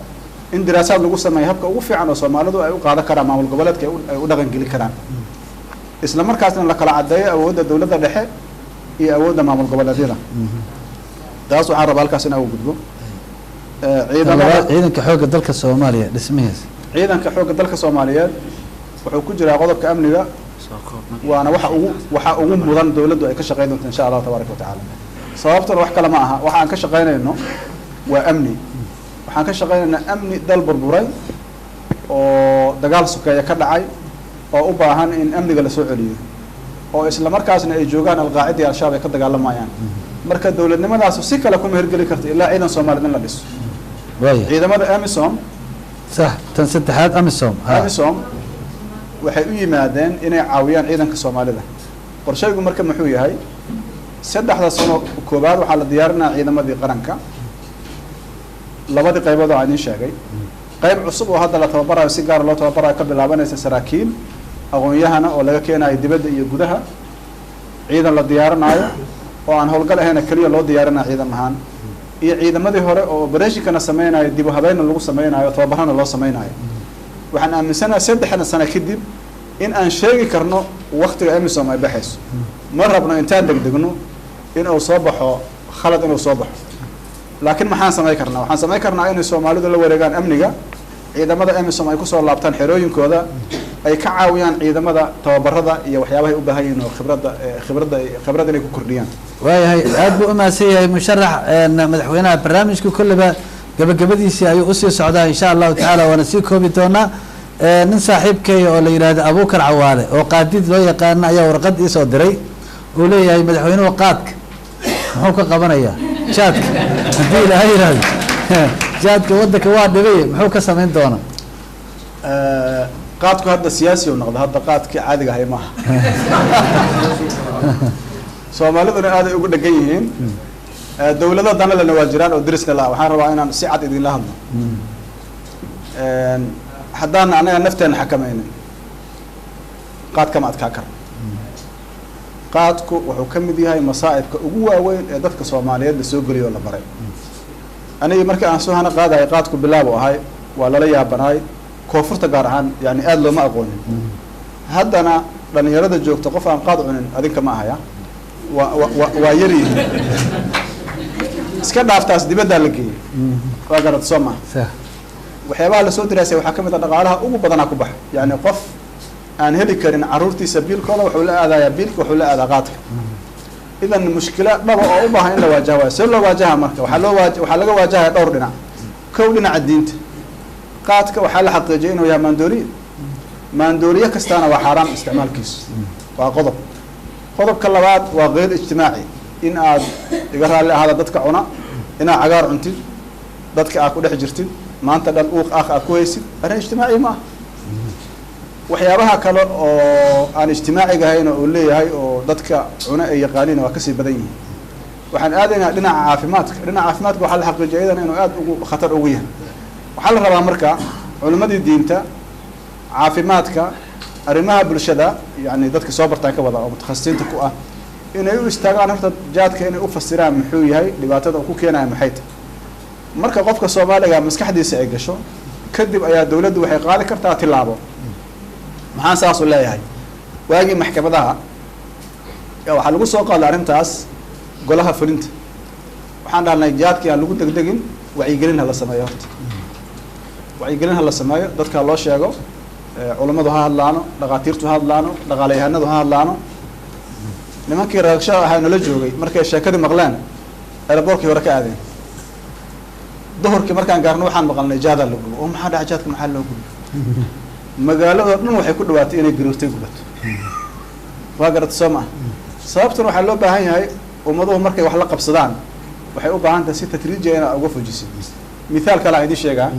in diraasaad lagu sameeyo habka ugu fiican oo soomaalidu ay u qaadan karaan maamul goboleedka ay u dhaqan geli karaan isla markaasna la kala caddeeyo awoodda dowladda dhexe iyo awoodda maamul goboleedyada taas waxaan rabaa halkaas in aan u gudbo ciidanka xoogga dalka soomaaliya dhismihiisa ciidanka xoogga dalka soomaaliyeed wuxuu ku jiraa qodobka amniga waana waxa ugu mudan dowladdu ay ka shaqayn doonto insha allahu tabaaraka watacaala sababtuna wax kale ma aha waxa aan ka shaqaynayno waa amni waxaan ka shaqaynaynaa amni dal burburay oo dagaal sokeeya ka dhacay oo u baahan in amniga lasoo celiyo oo isla markaasna ay joogaan alqaacida iyo al-shabaab ay ka dagaalamayaan marka dowladnimadaas si kale kuma hirgeli karta ilaa ciidan soomaaliyeed in la dhiso ciidamada amisom sax tan saddexaad amisom waxay u yimaadeen inay caawiyaan ciidanka soomaalida qorshaygu marka muxuu yahay saddexda sano koobaad waxaa la diyaarinaya ciidamadii qaranka labadii qaybood oo aan idiin sheegay qayb cusub oo hadda la tababarayo si gaara loo tababarayo ka bilaabanaysa saraakiil aqoon-yahana oo laga keenayo dibadda iyo gudaha ciidan la diyaarinayo oo aan howlgal ahayna keliya loo diyaarinayo ciidan ahaan iyo ciidamadii hore oo operatinkana sameynayo dib u habeynna lagu sameynayo tababarana loo sameynayo waxaan aaminsanahay 3 sano kadib in aan sheegi karno waqtiga amisom ay baxayso ma rabno intaan degdegno in uu soo baxo khalad inuu soo baxo laakiin maxaan sameyn karnaa waxaan sameyn karnaa in Soomaalidu la wareegaan amniga ciidamada amisom ay ku soo laabtaan xerooyinkooda ay ka caawiyaan ciidamada tababarada iyo waxyaabaha u baahan yihiin oo khibrada inay ku kordhiyaan waayahay aad buu u mahadsan yahay musharax madaxweynaha barnaamijka kullaba gabagabadiisii ayuu usii socdaa insha allahu tacaala waana sii koobi doonaa nin saaxiibkay oo la yidhaahdo abuukar cawaale oo qaadid loo yaqaano ayaa warqad iisoo diray uu leeyahay madaxweynuhu qaadka muxuu ka qabanayaa jaadka haddii ilaaha yidhaahdo jaadka waddanka waa dhibay muxuu ka samayn doonaa qaadku hadda siyaasi uu noqdo hadda qaadkii caadiga ahay maaha soomaaliduna aaday ugu dhegan yihiin dowlado danalena waa jiraan oo derisna la waxaan rabaa inaan si cad idinla hadlo haddaan anaga nafteena xakamaynin qaad kama adkaa kara qaadku wuxuu ka mid yahay masaa'ibka ugu waaweyn ee dadka Soomaaliyeed la soo geliyo la baray aniga markii aan soo hana qaadahay qaadku bilaabo ahay waa lala yaabanaay koonfurta gaar ahaan yani aad looma aqoonin haddana dhalinyarada joogta qof aan qaad cunin adinka ma ahaya waa yari iska dhaaftaas dibaddaa la geeyey waa garad soo maha waxyaabaha lasoo diraasay waxaa ka mid a dhaqaalaha ugu badanaa ku baxa yacni qof aan heli karin caruurtiisa biilkooda wuxuu la aadayaa biilka wuxuu la aadaa qaadka idan mushkila dhaba oo u baahan in la waajahayo see loo waajaha marka waxaa laga waajahaya dhowr dhinac kow dhinaca diinta qaadka waxaa la xaqiijiyay inuu yahay maandooriye kastaana waa xaaraam isticmaalkiisu waa qodobka labaad waa keyr ijtimaaci in aad iga raalli ahaada dadka cuna inaad cagaar cuntid dadka aad ku dhex jirtid maanta dhan uuq aad ku haysid arrin ijtimaaci ma ah waxyaabaha kale oo aan ijtimaaciga ahayna uu leeyahay oo dadka cuna ay yaqaaniin waa kasii badan yihiin waxaan aadaynaa dhinaca caafimaadka waxaa la xaqiijiyay iyadan inuu aada ugu khatar ugu yahay waxaa la rabaa marka culimmadii diinta caafimaadka arrimaha bulshada yani dadka soo bartaan ka wada oo mutakhasisiinta ku ah inay u istaagaan horta jaadka inay u fasiraan muxuu yahay dhibaatada uu ku keenaya maxay tahay marka qofka soomaaliga maskaxdiisa ay gasho kadib ayaa dawladdu waxay qaadi kartaa tilaabo maxaan saas u leeyahay waagii maxkamadaha waxaa lagu soo qaaday arrintaas golaha fulinta waxaan dhahnay jaadkii aan lagu degdegin wacyigelin ha la sameeyo horta wacyigelin ha la sameeyo dadka loo sheego culammadu ha hadlaano dhaqaatiirtu ha hadlaano dhaqaalayahanadu ha hadlaano nimankii reegsha ahaa nala joogay markay sheekadii maqleen aeroboortkii hore ka aadeen duhurkii markaan gaarno waxaan maqalnay jaadaa la gubo oo maxaa dhaca jaadka maxaa loo gubo magaaladoo dhan waxay ku dhawaatay inay gariirtay gubato waa garata soo maa sababtuna waxaa loo baahan yahay ummaduhu markay wax la qabsadaan waxay u baahan tahay si tatriijiya inaad uga fujisid mithaal kale aan idiin sheegaa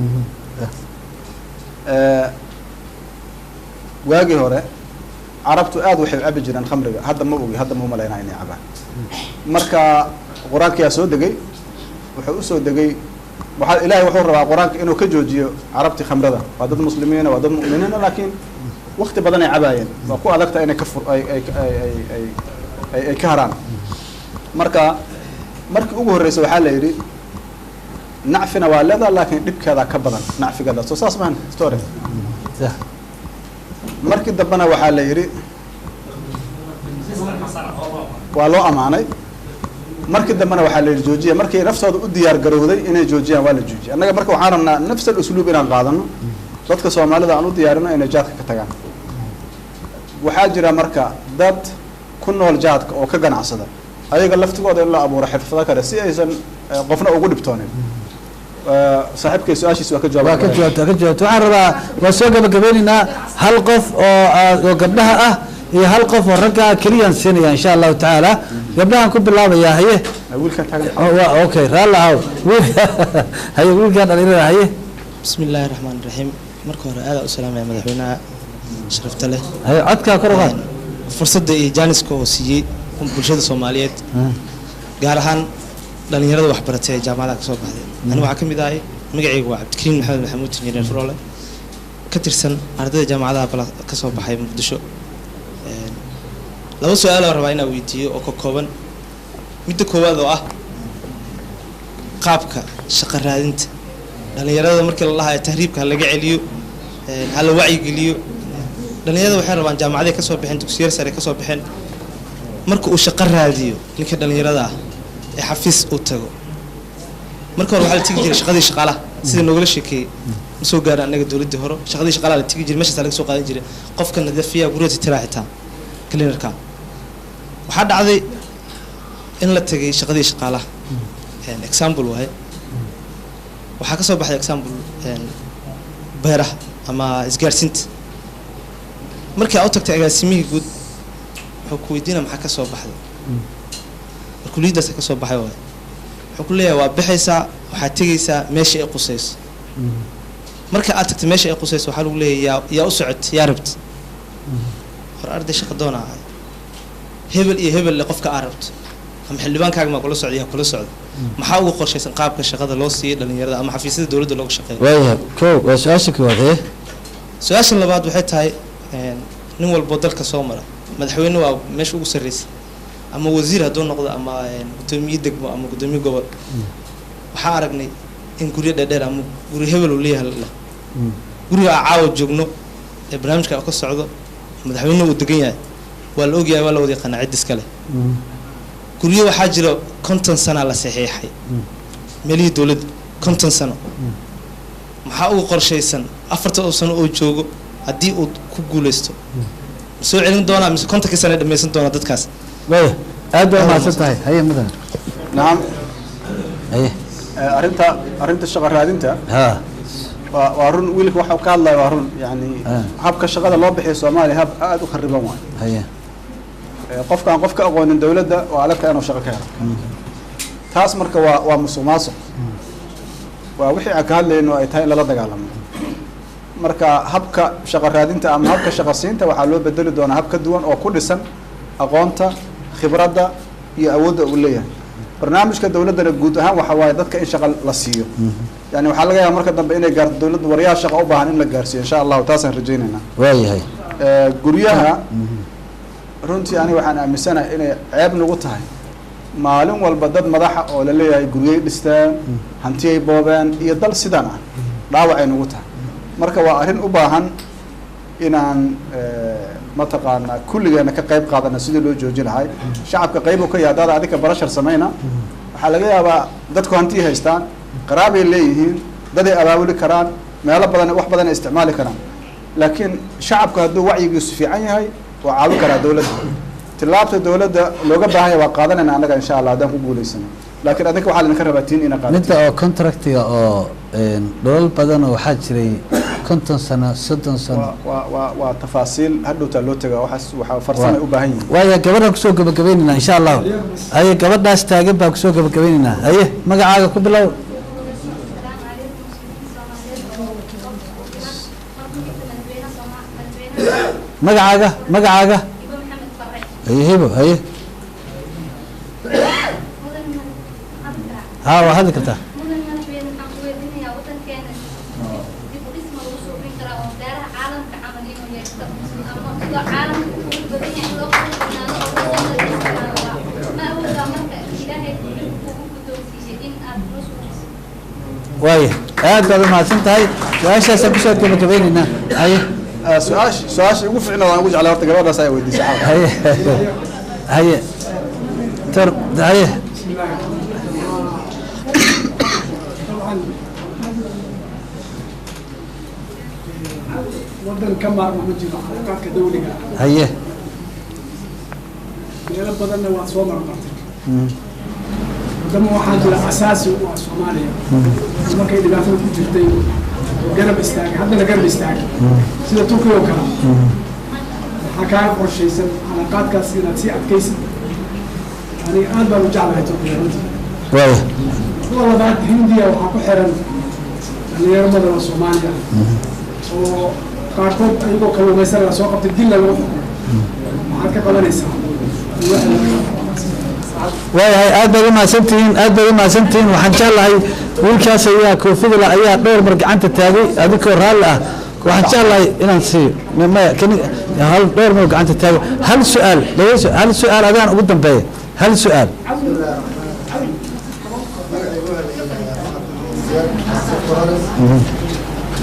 waagii hore carabtu aad waxay u cabi jireen khamriga hadda ma ogi hadda ma umalaynaa inay cabaan marka qur-aankiyaa soo degay wuxuu usoo degay waxaa ilaahay wuxuu rabaa qur-aanka inuu ka joojiyo carabtii khamrada waa dad muslimiina waa dad mu'miniina laakiin wakti badan ay cabaayeen waa ku adagta inay ka fur ay ka haraan marka markii ugu horreysay waxaa la yidhi nacfina waa leedaa laakiin dhibkeeda ka badan nacfigeeda soo saas mahan story markii dambena waxaa la yidhi waa loo amaanay markii dambena waxaa la yidhi joojiya markay naftooda u diyaar garowday inay joojiyaan waa la joojiyay annaga marka waxaan rabnaa nafs al usluub inaan qaadano dadka soomaalida aan u diyaarino inay jaadka ka tagaan waxaa jira marka dad ku nool jaadka oo ka ganacsada ayaga laftigooda in la abuuro xirfado kale si aysan qofna ugu dhibtoonin saaxiibkay su-aashiisa waa ka jawaabta waxaan rabaa waa soo gabagabeynaynaa hal qof oo gabdhaha ah iyo hal qof oo ragga keliyaan siinaya insha allahu tacaala gabdhahaan ku bilaabayaa haye okay raalli ahow haye wiilkaan dhalinyarada haye bismi illaahi raxmaan raxiim marka hore aada u salaamaya madaxweynaha sharafta leh haye codkaa kor uqaad fursadda iyo jaaniska oo siiyey bulshada soomaaliyeed gaar ahaan dhalinyarada waxbaratay ee jaamacadaha ka soo baxday aniga waxaa ka mid ahay magacaygu waa cabdikariim maxamed maxamuud injineer furole ka tirsan ardayda jaamacadaha ka soo baxay muqdisho laba su-aal oo rabaa inaan weydiiyo oo ka kooban midda koowaad oo ah qaabka shaqo raadinta dhalinyarada markii la lahayo tahriibka ha laga celiyo ha la wacyigeliyo dhalinyarada waxay rabaan jaamacaday ka soo baxeen dugsiyar sare ka soo baxeen marka uu shaqo raadiyo ninka dhalinyarada ah ee xafiis uu tago marka hore waxaa la tegi jiray shaqadii shaqaalaha sida noogala sheekeeyey ma soo gaarin annaga dowladdii hore shaqadii shaqaalaha la tegi jiray meeshaasaa laga soo qaadan jiray qofka nadafiya guriyada tiraa xitaa cleanerka waxaa dhacday in la tegay shaqadii shaqaalaha example waaye waxaa ka soo baxday example beeraha ama isgaarsiinta markii aa u tagtay agaasimihii guud wuxuu ku weydiina maxaa ka soo baxday markuuliyadaasa ka soo baxay waaye wuxuu ku leeyahay waa bixaysaa waxaad tegaysaa meesha ay qusayso marka aad tagtay meesha ay qusayso waxaa lagu leeyahay yaa u socot yaa rabta hor arday shaqa doona ahay hebel iyo hebel le qofka aa rabto ama xildhibaankaaga maa kula socda yaa kula socda maxaa ugu qorshaysan qaabka shaqada loo siiyay dhalinyarada ama xafiisyada dowladda looga shaqeeyo waayahay ko waa su-aasha koowaad su-aasha labaad waxay tahay nin walbo dalka soo mara madaxweyne waa meesha ugu sarreysa ama wasiir hadduu noqdo ama gudoomiye degmo ama gudoomiye gobol waxaa aragnay in guryo dheerdheer ama guri hebel uu leeyahay leh guriga aa caawa joogno ee barnaamijka ka socdo madaxweyne uu degan yahay waa la ogyahay waa la wada yaqaanaa cid iskale guryo waxaa jira 50 sano la saxiixay meelihii dowladda 50 sano maxaa ugu qorshaysan 40 sano oo joogo haddii uu ku guuleysto soo celin doonaa mise 50 sano dhameysan doona dadkaas waya aad baa mahadsan tahay haye mudan nacam haye arrinta shaqo raadinta ha waa run wiilka waxa ka hadlaya waa run yani habka shaqada loo bixiyo Soomaaliya hab aad u khariban waay haye qofkaan qof ka aqoonin dawladda waa alaka inuu shaqo ka helo taas marka waa musuqmaasuq waa wixii aan ka hadlayno ay tahay in lala dagaalamo marka habka shaqo raadinta ama habka shaqo siinta waxaa loo bedeli doonaa hab ka duwan oo ku dhisan aqoonta khibradda iyo awoodda uu leeyahay barnaamijka dawladdana guud ahaan waxa waaye dadka in shaqo la siiyo yani waxaa laga yaabaa marka dambe inay gaarto dawladda waryaha shaqo u baahan in la gaarsiiyo insha allahu taasaan rajaynaynaa waayahay guryaha runtii aniga waxaan aaminsanahay inay ceeb nagu tahay maalin walba dad madaxa oo la leeyahay guryay dhistaan hantiyay boobeen iyo dal sidaan ah dhaawacay nagu tahay marka waa arrin u baahan inaan mataqaanaa kulligeena ka qayb qaadana sidii loo joojin lahay shacabka qayb uu ka yahay haddaad adinka barashar samayna waxaa laga yaabaa dadku hantiyi haystaan qaraabay leeyihiin daday abaabuli karaan meelo badan wax badan ay isticmaali karaan laakiin shacabku hadduu wacyigiisu fiican yahay waa caawin karaa dawladda tilaabta dawladda looga baahan yahay waa qaadanayna annaga insha allah haddaan ku guulaysano laakiin adinka waxaa idinka rabaa tiin ina qaadato midda oo contractiga oo dholal badan oo waxaa jiray 50 sano 30 sano waa tafaasiil hadhowtaa loo tagaa waxaa farsamo ay u baahan yihiin waaya gabadhaan kusoo gabagabaynaynaa insha allah haye gabadhaas taagan baa kusoo gabagabaynaynaa haye magacaaga ku bilow magacaaga haye hibo haye ها وهذا كرتا وايه هذا ما سنتهي وايش اسبسوا كما كبيننا هي سؤال ugu fiicnaa waan ugu jeclaa horta gabadhaas ay weydiisay haye haye tar haye waddan ka maarmo ma jiro xalaqaadka dawliga haye meelo badanna waa soo marmartay wadamo waxaa jira asaasi u ah Soomaaliya markay dhibaatada ku jirtay garab istaagay haddana garab istaagay sida Turkiga oo kale waxaa kaa qorshaysan xalaqaadkaas inaad sii adkaysid aniga aad baan u jeclahay Turkiga waaye kuwa labaad Hindiya waxaa ku xiran dhalinyaro badan oo Soomaaliya oo qaarkood ayagoo kalluumaysan la soo qabtay dil lagu maxaad ka qabanaysaa waayahay aad baad u mahadsantihiin waxaan jeclahay wiilkaas ayaa koofidla ayaa dhowr mar gacanta taagay adigoo raalli ah waxaan jeclahay inaan siiyo hal dhowr mar gacanta taagay hal su-aal adaan ugu dambeeya hal su-aal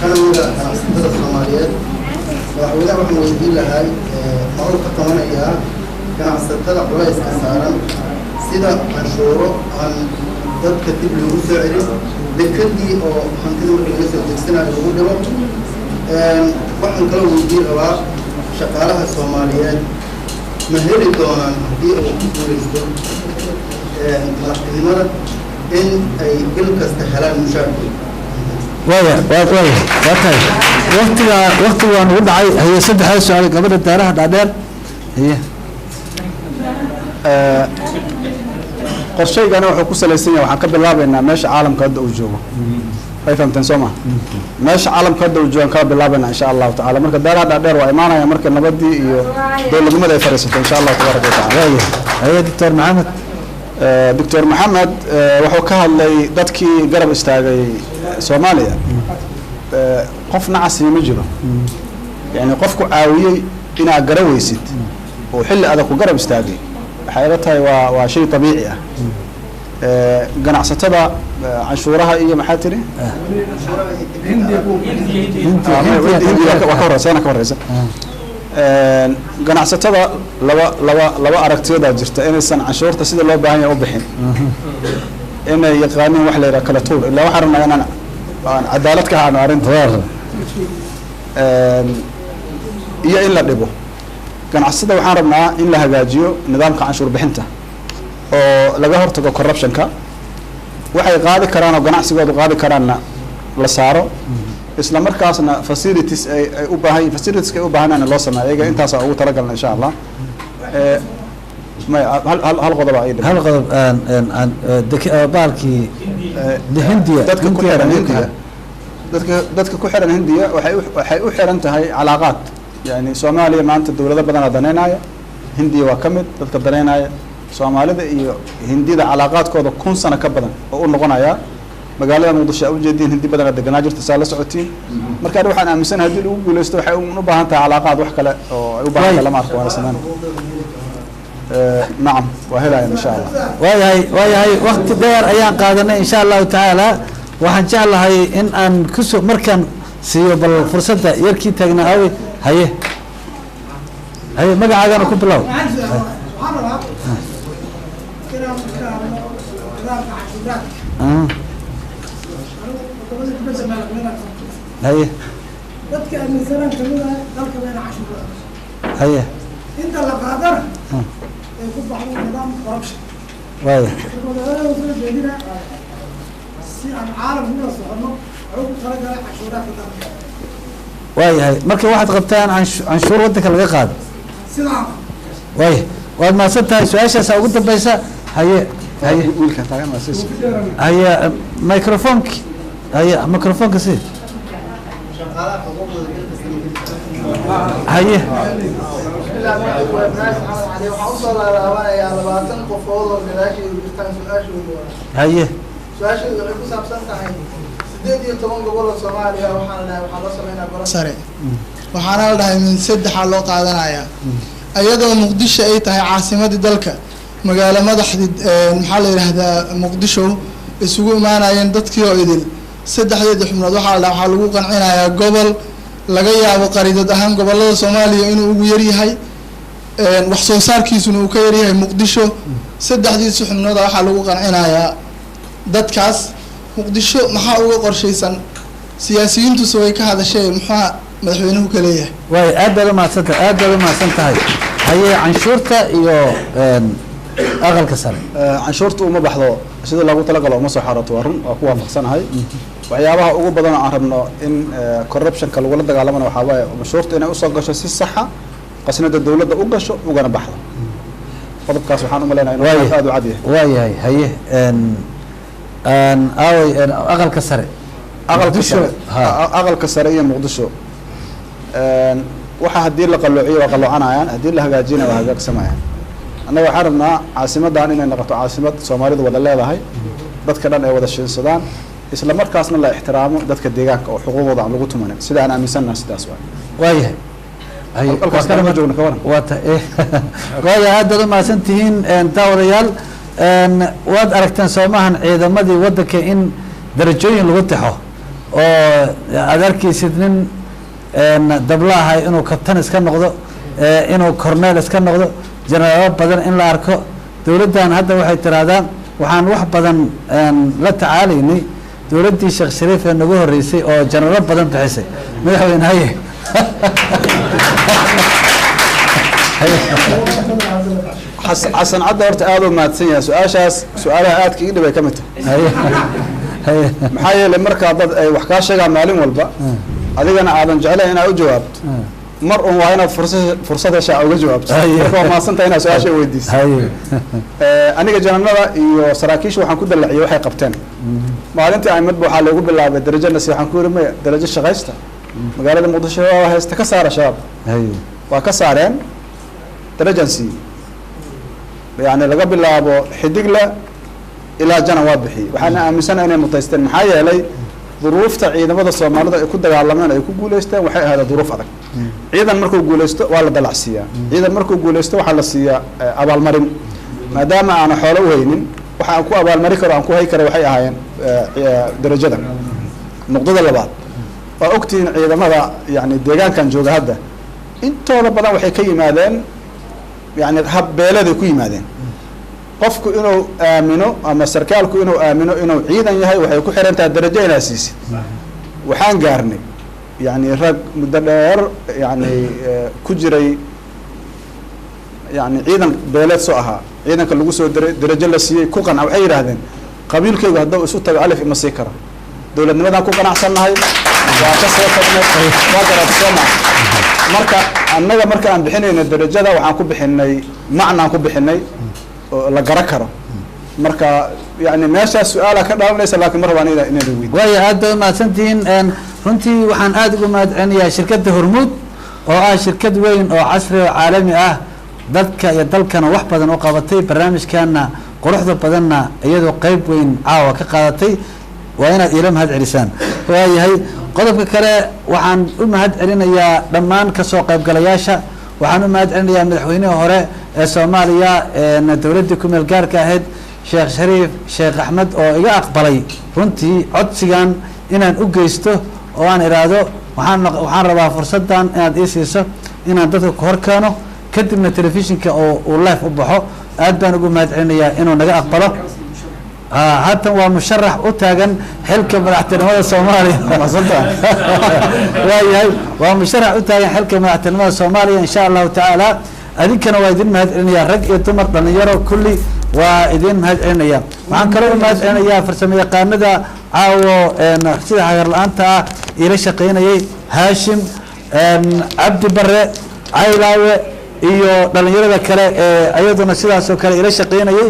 kanamida ganacsatada Soomaaliyeed madaxweynaha waxaan weydiin lahay ma uu ka qabanayaa ganacsatada culayska saaran sida canshuuro aan dadka dib loogu soo celin dekadii oo hantida marka laga soo degsanayo lagu dhibo waxaan kaloo weydiin rabaa shaqaalaha Soomaaliyeed ma heli doonaan haddii uu ku guulaysto madaxtinimada in ay bil kasta helaan mushaarkooda وايا وقت وان ودعي هي صدح سؤال قبل الدارها دادير هي qorshaygana wuxuu ku salaysan yahay waxaan ka bilaabaynaa meesha caalamka hadda uu joogo way fahamteen soo ma meesha caalamka hadda uu joogo ka bilaabaynaa insha Allah taala marka daaraha dhaadheer waa imaanaya marka nabadii iyo dawladnimada ay fariisato insha Allah tabaaraka taala هي دكتور محمد دكتور محمد wuxuu ka hadlay dadkii garab istaagay Soomaaliya qof nacasi ma jiro yani qofku caawiyay inaad garawaysid oo xilli adag ku garab istaagay waxay ila tahay waa shay dabiici ah ganacsatada canshuuraha iyo maxaa tiri waa ka horeysa ganacsatada laba aragtiyadaa jirta inaysan canshuurta sida loo baahan yahay u bixin inay yaqaaniin wax la yidhaha kala tuur ilaa waxaan rabnaa inaan cadaalad ka haano arrinta iyo in la dhibo ganacsatada waxaan rabnaa in la hagaajiyo nidaamka canshuur bixinta oo laga hortago corruptionka waxay qaadi karaan oo ganacsigoodu qaadi karaanna la saaro isla markaasna facilities ay u baahan facilities ay u baahanayna loo sameeyo iyaga intaas ugu talagalna insha Allah ما هل قضب أيضا هل قضب بالكي هندية dadka ku xiran hindiya waxay u xiran tahay calaaqaad yani Soomaaliya maanta dawladda badan daneynaya hindiya waa kamid dadka daneynaya Soomaalida iyo hindida calaaqaadkooda 1000 sano ka badan oo u noqonaya magaalada Muqdisho u jeedin hindi badan deganaa jirta saa la socotiin marka waxaan aaminsan hadii lagu guuleysto waxay u baahan tahay calaaqaad wax kale oo ay u baahan tahay lama arko wala samaan نعم وهلا إن شاء الله وهي وقت دير أيام قادنا إن شاء الله تعالى وحن شاء الله هي إن أن كسو مركن سيو بالفرصة يركي تجنا أوي هي ما قاعد أنا كنت بلاو هي انت اللي قادر يكون بعض نظام كوربشن واضح عالم هنا صحنا عقب خرج على عشورات واي marka waxaad qabtaan canshuur wadanka laga qaado sidaan waay waad ma santahay su'aashaas ugu dambaysa wiilka taagan waa siis haye microphone si haye haye sare waxaana la dhahay min saddexa loo qaadanayaa iyadoo muqdisho ay tahay caasimadii dalka magaalo madaxdii maxaa la yidhaahdaa muqdisho isugu imaanayeen dadkii oo idil saddexdeeda xubnood waxaa la dhaha waxaa lagu qancinayaa gobol laga yaabo qaridad ahaan gobolada Soomaaliya inuu ugu yar yahay wax soo saarkiisuna uu ka yar yahay muqdisho saddexdiisa xubnood waxaa lagu qancinayaa dadkaas muqdisho maxaa uga qorshaysan siyaasiyiintu way ka hadashay maxaa madaxweynuhu ka leeyahay way aad baad ma santahay haye canshuurta iyo aqalka sare canshuurta uma baxdo sida lagu talagalo uma soo xarato warun waa ku waafaqsanahay waxyaabaha ugu badan aan rabno in corruptionka lagu la dagaalamana waxa waaye canshuurta inay u soo gasho si sax ah qasnada dawladda u gasho ugana baxdo qodobkaas waxaan u maleynayaa inuu aad u cad yahay waayahay haye aqalka sare aqalka sare iyo muqdisho waxa hadii la qalloociyo waa qallocanayaan hadii la hagaajinayo waa hagaagsamayaan annaga waxaan rabnaa caasimadan inay noqoto caasimad Soomaalidu wada leedahay dadka dhan ay wada shaqeeyaan isla markaasna la ixtiraamo dadka deegaanka oo xuquuqdooda aan lagu tumanin sida aan aaminsanahay sidaas waayahay halkaas kama joogno ka waran waayahay aad ma santihiin daawadayaal waad aragtaan Soomahan ciidamadii wadanka in darajooyin lagu taxo oo aad arkaysid nin dablahay inuu kabtan iska noqdo inuu korneel iska noqdo jeneraal badan in la arko dawladdan hadda waxay tiraadaan waxaan wax badan la tacaalaynay dawladdii Sheekh Shariif ee nagu horeysay oo jeneraal badan bixisay madaxweynaha xasan cadda horta aad u maadsan yahay su'aashaas su'aalaha aadka ii dhibay ka mid tahay maxaa yeelay marka dad ay wax kaa sheegaan maalin walba adigana aadan jeclayn inaad u jawaabto mar un waa inaad fursad heshaa uga jawaabto marka waa maasantahay inaad su-aasha weydiiso aniga jananada iyo saraakiisha waxaan ku dallaciyay waxay qabteen maalintii ay midba waxaa loogu bilaabay darajo nasi waxaan ku yiri maya darajo shaqaysta magaalada Muqdisho waa haysta ka saara shabaab waa ka saareen darajansi يعني laga bilaabo xidigla ilaa jana waa bixi waxaana aaminsanahay inay mutaysteen maxaa yeelay duruufta ciidamada Soomaalida ay ku dagaalameen ay ku guuleysteen waxay ahayd duruuf adag ciidan markuu guuleysto waa la dalacsiyaa ciidan markuu guuleysto waxa la siiyaa abaalmarin maadaama aan xoolo u haynin waxa aan ku abaalmari karo aan ku hay karo waxay ahaayeen darajada nuqdada labaad waa ogtiin ciidamada yani deegaankan jooga hadda intooda badan waxay ka yimaadeen yani hab beeleeday ku yimaadeen qofku inuu aamino ama sarkaalku inuu aamino inuu ciidan yahay waxay ku xiran tahay darajo inaad siisid waxaan gaarnay yani rag muddo dheer yani ku jiray yani ciidan beeleed soo ahaa ciidanka lagu soo diray darajo la siiyey ku qanca waxay yidhaahdeen qabiilkaygu hadduu isu tago alif ima sii kara dowladnimadaan ku qanacsannahay waa ka soo tagnay waa garab soo maca marka annaga marka aan bixinayno darajada waxaan ku bixinay macnaan ku bixinay oo la gara karo marka yani meeshaas su-aala ka dhaawanaysa laakiin mar rabaan inaan weydiiyo waayo aad bay umahadsantihiin runtii waxaan aada ugu mahadcelinayaa shirkadda hormuud oo ah shirkad weyn oo casri oo caalami ah dadka iyo dalkana wax badan u qabatay barnaamijkana quruxda badanna iyadoo qeyb weyn caawa ka qaadatay waa inaad iila mahad celisaan waayahay qodobka kale waxaan u mahad celinayaa dhammaan kasoo qaybgalayaasha waxaan u mahad celinayaa madaxweynihii hore ee soomaaliya dowladdii ku meel gaarka ahayd sheekh shariif sheekh axmed oo iga aqbalay runtii codsigan inaan u geysto oo aan idhaahdo waxaan rabaa fursaddan inaad ii siiso inaan dadka ku hor keeno kadibna telefishinka oo uu life u baxo aad baan ugu mahad celinayaa inuu naga aqbalo haatan waa musharax u taagan xilka madaxtinimada soomaaliya waayahay waa musharax u taagan xilka madaxtinimada soomaaliya insha allahu tacaala adinkana waa idin mahad celinaya rag iyo dumar dhalinyaro kulli waa idin mahad celinaya waxaan kaloo u mahad celinayaa farsamo yaqaanada caawo sida hagar la-aanta ah ila shaqaynayay haashim cabdi bare caylaawe iyo dhalinyarada kale ee ayaduna sidaasoo kale ila shaqaynayay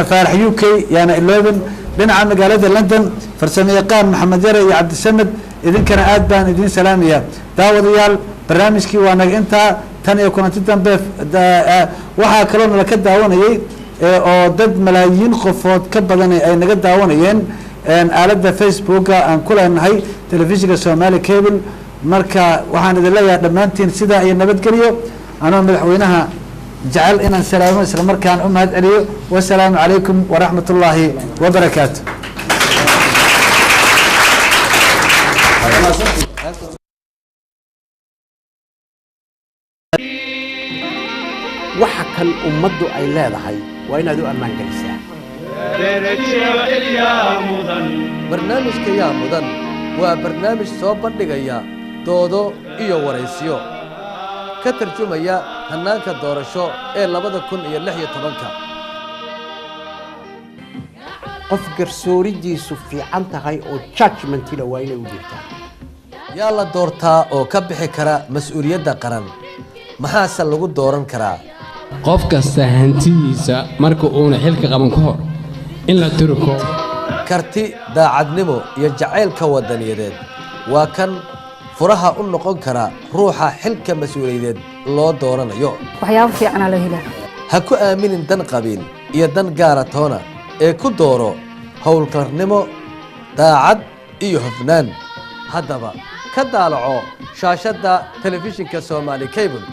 faarax u k yaana 11 dhinaca magaalada london farsamo yaqaan maxamed yare iyo cabdisamed idinkana aad baan idin salaamaya daawadayaal barnaamijkii waa naga intaa tan iyo kulanti dambe waxaa kaloo nala ka daawanayay oo dad malaayiin qofood ka badan ay naga daawanayeen aaladda facebooka aan ku leenahay telefishinka somali cable marka waxaan idin leeyahay dhammaantiin sidaa iyo nabadgelyo anoo madaxweynaha jecel inaan salaamo isla markaan u mahad celiyo wasalaamu calaykum waraxmat ullaahi wabarakaatu waxa kan ummaddu ay leedahay waa inaad u ammaan gelisaa barnaamijka yaa mudan waa barnaamij soo bandhigaya doodo iyo waraysiyo ka tarjumaya hannaanka doorasho ee 2016 qof garsooridiisu fiican tahay oo judgmentina waa inay u jirtaa yaa la doortaa oo ka bixi kara mas'uuliyadda qaran maxaase lagu dooran karaa qof kasta hantidiisa marka uuna xilka qaban ka hor in la turko karti daacadnimo iyo jacaylka wadaniyadeed waa kan furaha u noqon kara ruuxa xilka mas'uuliyadeed loo dooranayo waxyaabo fiican la helaa ha ku aaminin dan qabiil iyo dan gaara toona ee ku dooro howlkarnimo daacad iyo hufnaan haddaba ka daalaco shaashadda telefishinka Somali Cable